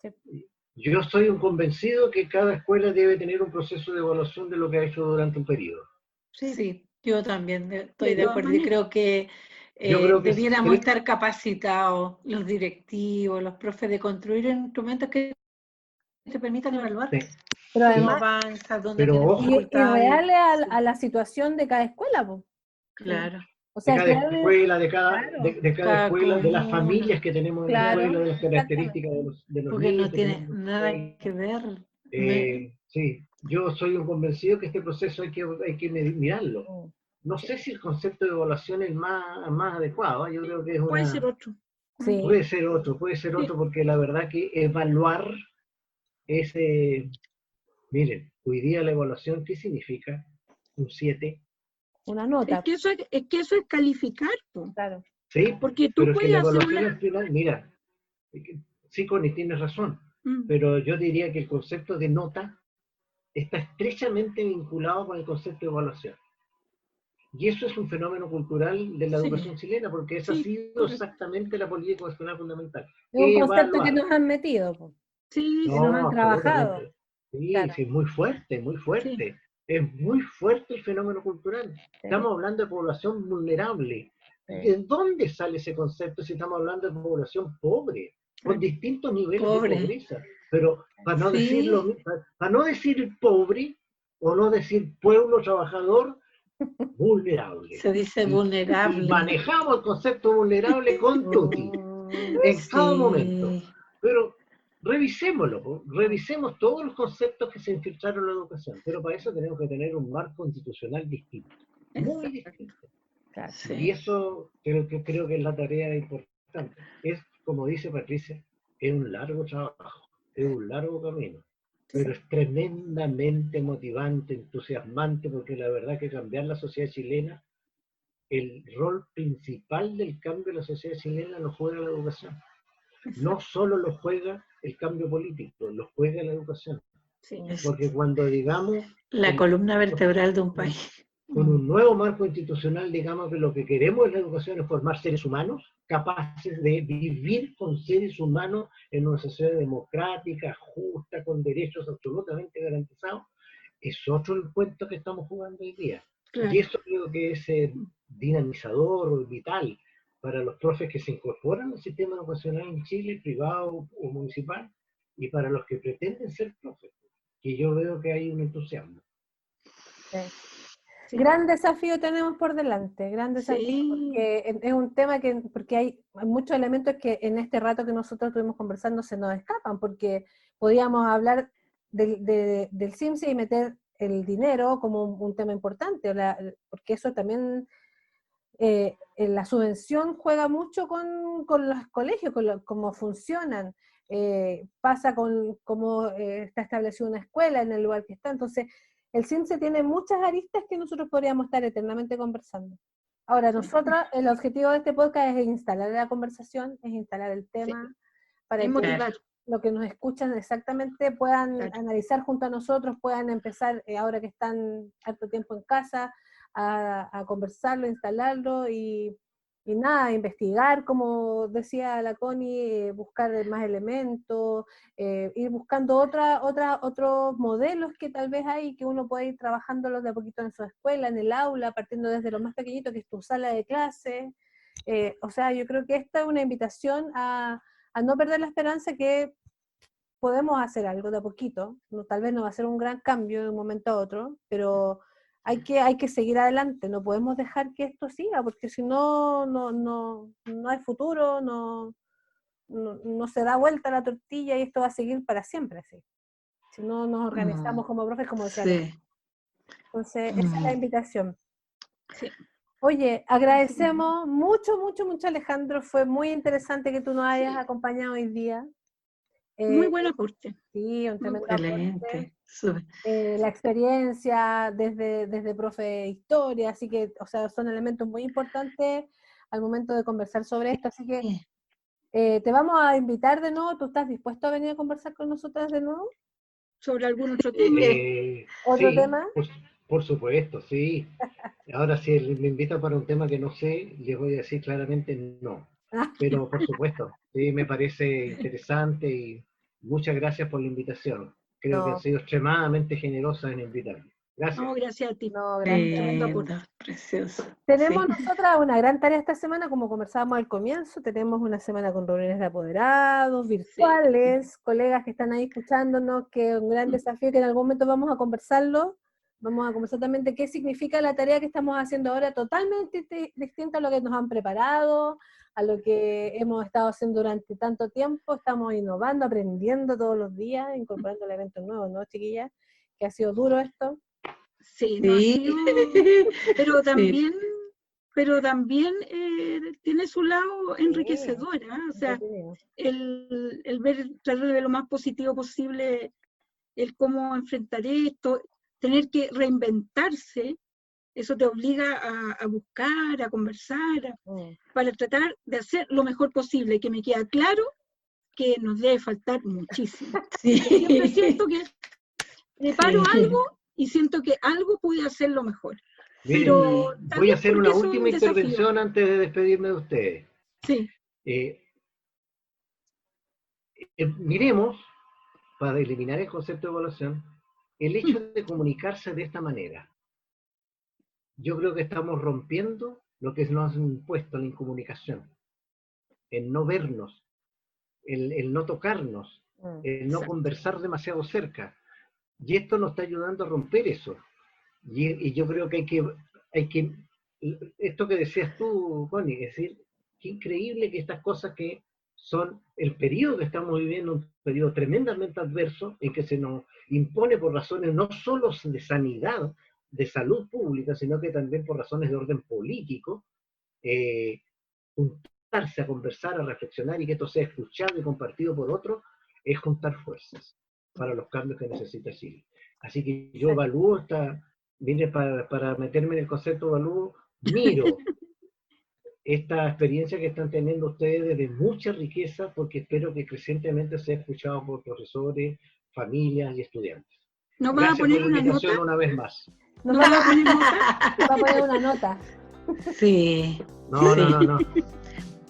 Sí. Yo soy un convencido que cada escuela debe tener un proceso de evaluación de lo que ha hecho durante un periodo. Sí, yo también estoy de acuerdo y creo que debiéramos estar capacitados, los directivos, los profes, de construir instrumentos que te permitan evaluar. Sí. Pero cómo además, avanza, dónde tiene dificultades. y reales a la situación de cada escuela, po. Claro. O sea, de cada escuela, de cada escuela, de las comuna. familias que tenemos en la escuela, de las características de los Porque niños. no tiene nada que ver. Sí, yo soy un convencido que este proceso hay que mirarlo. No sé si el concepto de evaluación es más adecuado, yo creo que es puede ser otro. Sí. Puede ser otro, porque la verdad que evaluar es, miren, hoy día la evaluación, ¿qué significa? Un 7. Una nota. Es que eso es calificar, po. Claro. Sí, porque tú pero puedes que la hacer evaluación al final, mira, sí, Connie, tienes razón, pero yo diría que el concepto de nota está estrechamente vinculado con el concepto de evaluación. Y eso es un fenómeno cultural de la educación chilena, porque esa ha sido exactamente la política educacional fundamental. Es un concepto que nos han metido, po. Sí, que nos han trabajado. Sí, claro. Sí, muy fuerte, muy fuerte. Sí. Es muy fuerte el fenómeno cultural. Sí. Estamos hablando de población vulnerable. Sí. ¿De dónde sale ese concepto si estamos hablando de población pobre? Con distintos niveles de pobreza. Pero para no decirlo, para no decir pobre, o no decir pueblo trabajador, vulnerable. Se dice vulnerable. Y manejamos el concepto vulnerable con tutti, en cada momento. Pero revisémoslo, revisemos todos los conceptos que se infiltraron en la educación, pero para eso tenemos que tener un marco constitucional distinto, muy distinto. Claro. Y eso creo que es la tarea importante. Es, como dice Patricia, es un largo trabajo, es un largo camino, pero es tremendamente motivante, entusiasmante, porque la verdad que cambiar la sociedad chilena, el rol principal del cambio de la sociedad chilena lo juega la educación. No solo lo juega el cambio político, lo juega la educación. Sí, porque cuando digamos... La columna vertebral de un país. Con un nuevo marco institucional, digamos que lo que queremos en la educación es formar seres humanos capaces de vivir con seres humanos en una sociedad democrática, justa, con derechos absolutamente garantizados. es otro el cuento que estamos jugando hoy día. Claro. Y eso creo que es dinamizador, vital, para los profes que se incorporan al sistema educacional en Chile, privado o municipal, y para los que pretenden ser profes, que yo veo que hay un entusiasmo. Sí. Gran desafío tenemos por delante, gran desafío, Sí. porque es un tema porque hay muchos elementos que en este rato que nosotros estuvimos conversando se nos escapan, porque podíamos hablar del CIMSE y meter el dinero como un tema importante, porque eso también, la subvención juega mucho con los colegios, cómo funcionan, pasa con cómo está establecida una escuela en el lugar que está, entonces el CIMSE tiene muchas aristas que nosotros podríamos estar eternamente conversando. Ahora, nosotros, el objetivo de este podcast es instalar la conversación, es instalar el tema, para que los que nos escuchan exactamente puedan analizar junto a nosotros, puedan empezar, ahora que están harto tiempo en casa, a conversarlo, instalarlo y nada, investigar, como decía la Connie, buscar más elementos, ir buscando otros modelos que tal vez hay, que uno puede ir trabajándolos de a poquito en su escuela, en el aula, partiendo desde lo más pequeñito que es tu sala de clase. O sea, yo creo que esta es una invitación a no perder la esperanza que podemos hacer algo de a poquito, tal vez no va a ser un gran cambio de un momento a otro, pero hay que seguir adelante, no podemos dejar que esto siga, porque si no, no hay futuro, no se da vuelta la tortilla y esto va a seguir para siempre así. Si no nos organizamos como profes, como decía. Sí. Entonces, esa es la invitación. Sí. Oye, agradecemos mucho, Alejandro, fue muy interesante que tú nos hayas acompañado hoy día. Muy buen aporte. Sí, un tremendo Excelente. La experiencia desde profe de historia, así que, o sea, son elementos muy importantes al momento de conversar sobre esto, así que te vamos a invitar de nuevo. ¿Tú estás dispuesto a venir a conversar con nosotras de nuevo? ¿Sobre algún otro tema? ¿Otro sí, tema? Por supuesto, sí. Ahora, si él me invita para un tema que no sé, les voy a decir claramente no. Pero, por supuesto, sí, me parece interesante y muchas gracias por la invitación. Creo que han sido extremadamente generosas en invitarme. Gracias. No, gracias a ti. No, gracias. Precioso. Tenemos nosotras una gran tarea esta semana, como conversábamos al comienzo, tenemos una semana con reuniones de apoderados, virtuales, colegas que están ahí escuchándonos, que es un gran desafío que en algún momento vamos a conversarlo. Vamos a conversar también de qué significa la tarea que estamos haciendo ahora, totalmente distinta a lo que nos han preparado, a lo que hemos estado haciendo durante tanto tiempo. Estamos innovando, aprendiendo todos los días, incorporando elementos nuevos, ¿no, chiquillas? Que ha sido duro esto. Sí, no ha sido, pero también tiene su lado enriquecedor, ¿eh? O sea, el ver, tratar de ver lo más positivo posible, el cómo enfrentar esto, tener que reinventarse, eso te obliga a buscar, a conversar, para tratar de hacer lo mejor posible, que me queda claro que nos debe faltar muchísimo. Sí. Siempre siento que preparo algo y siento que algo pude hacerlo mejor. Miren, pero voy a hacer una porque es un última intervención desafío. antes de despedirme de ustedes. Sí. Miremos, para eliminar el concepto de evaluación, el hecho de comunicarse de esta manera. Yo creo que estamos rompiendo lo que nos han impuesto la incomunicación, el no vernos, el no tocarnos, el no conversar demasiado cerca. Y esto nos está ayudando a romper eso. Y yo creo que hay que, esto que decías tú, Connie, es decir, qué increíble que estas cosas que son el periodo que estamos viviendo, un periodo tremendamente adverso, en que se nos impone por razones no solo de sanidad, de salud pública, sino que también por razones de orden político, juntarse a conversar, a reflexionar y que esto sea escuchado y compartido por otros, es juntar fuerzas para los cambios que necesita Chile. Así que yo evalúo para meterme en el concepto evalúo, miro esta experiencia que están teniendo ustedes de mucha riqueza, porque espero que crecientemente sea escuchado por profesores, familias y estudiantes. ¿No vas a poner una nota? Una vez más. ¿No vas a poner nota? Va a poner una nota. Sí. No.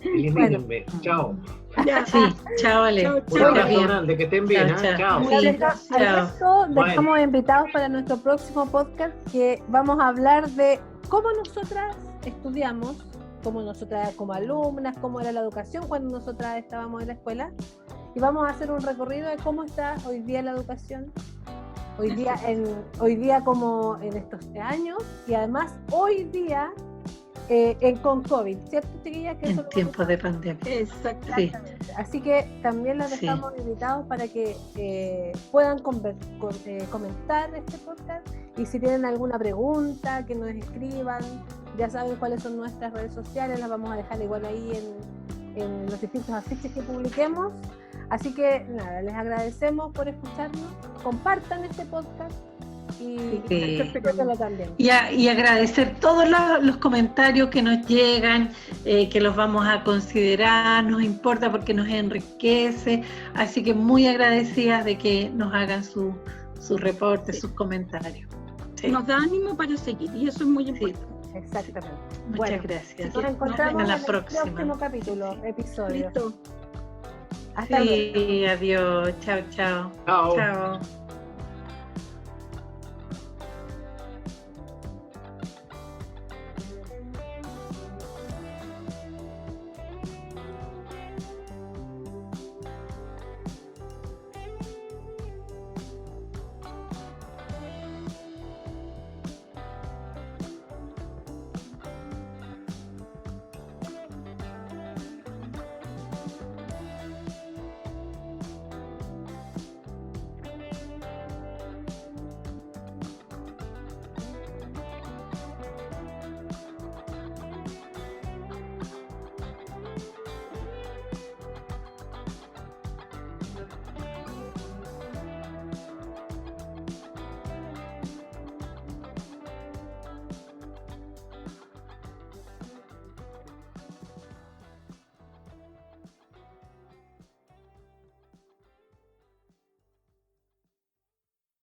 Elimínenme. Chao. Ya. Sí, chao, Ale. Chao, Un chao. abrazo grande, que estén bien. Chao, Chao. chao. Al Sí, resto chao. dejamos invitados para nuestro próximo podcast, que vamos a hablar de cómo nosotras estudiamos, cómo nosotras como alumnas, cómo era la educación cuando nosotras estábamos en la escuela, y vamos a hacer un recorrido de cómo está hoy día la educación, hoy día como en estos años, y además hoy día con COVID, ¿cierto, chiquillas? Que En tiempos de pandemia. Exacto. Sí. Así que también los dejamos invitados para que puedan comentar este podcast, y si tienen alguna pregunta, que nos escriban. Ya saben cuáles son nuestras redes sociales, las vamos a dejar igual ahí en los distintos afiches que publiquemos. Así que nada, les agradecemos por escucharnos, compartan este podcast y disfrútenlo también. Y agradecer todos los comentarios que nos llegan, que los vamos a considerar, nos importa porque nos enriquece, así que muy agradecidas de que nos hagan sus reportes, sus comentarios. Sí. Nos da ánimo para seguir, y eso es muy importante. Exactamente. Muchas gracias. Nos encontramos en la el próxima. próximo episodio. Listo. Hasta luego. Sí, adiós. Chao, chao. Chao. Chao.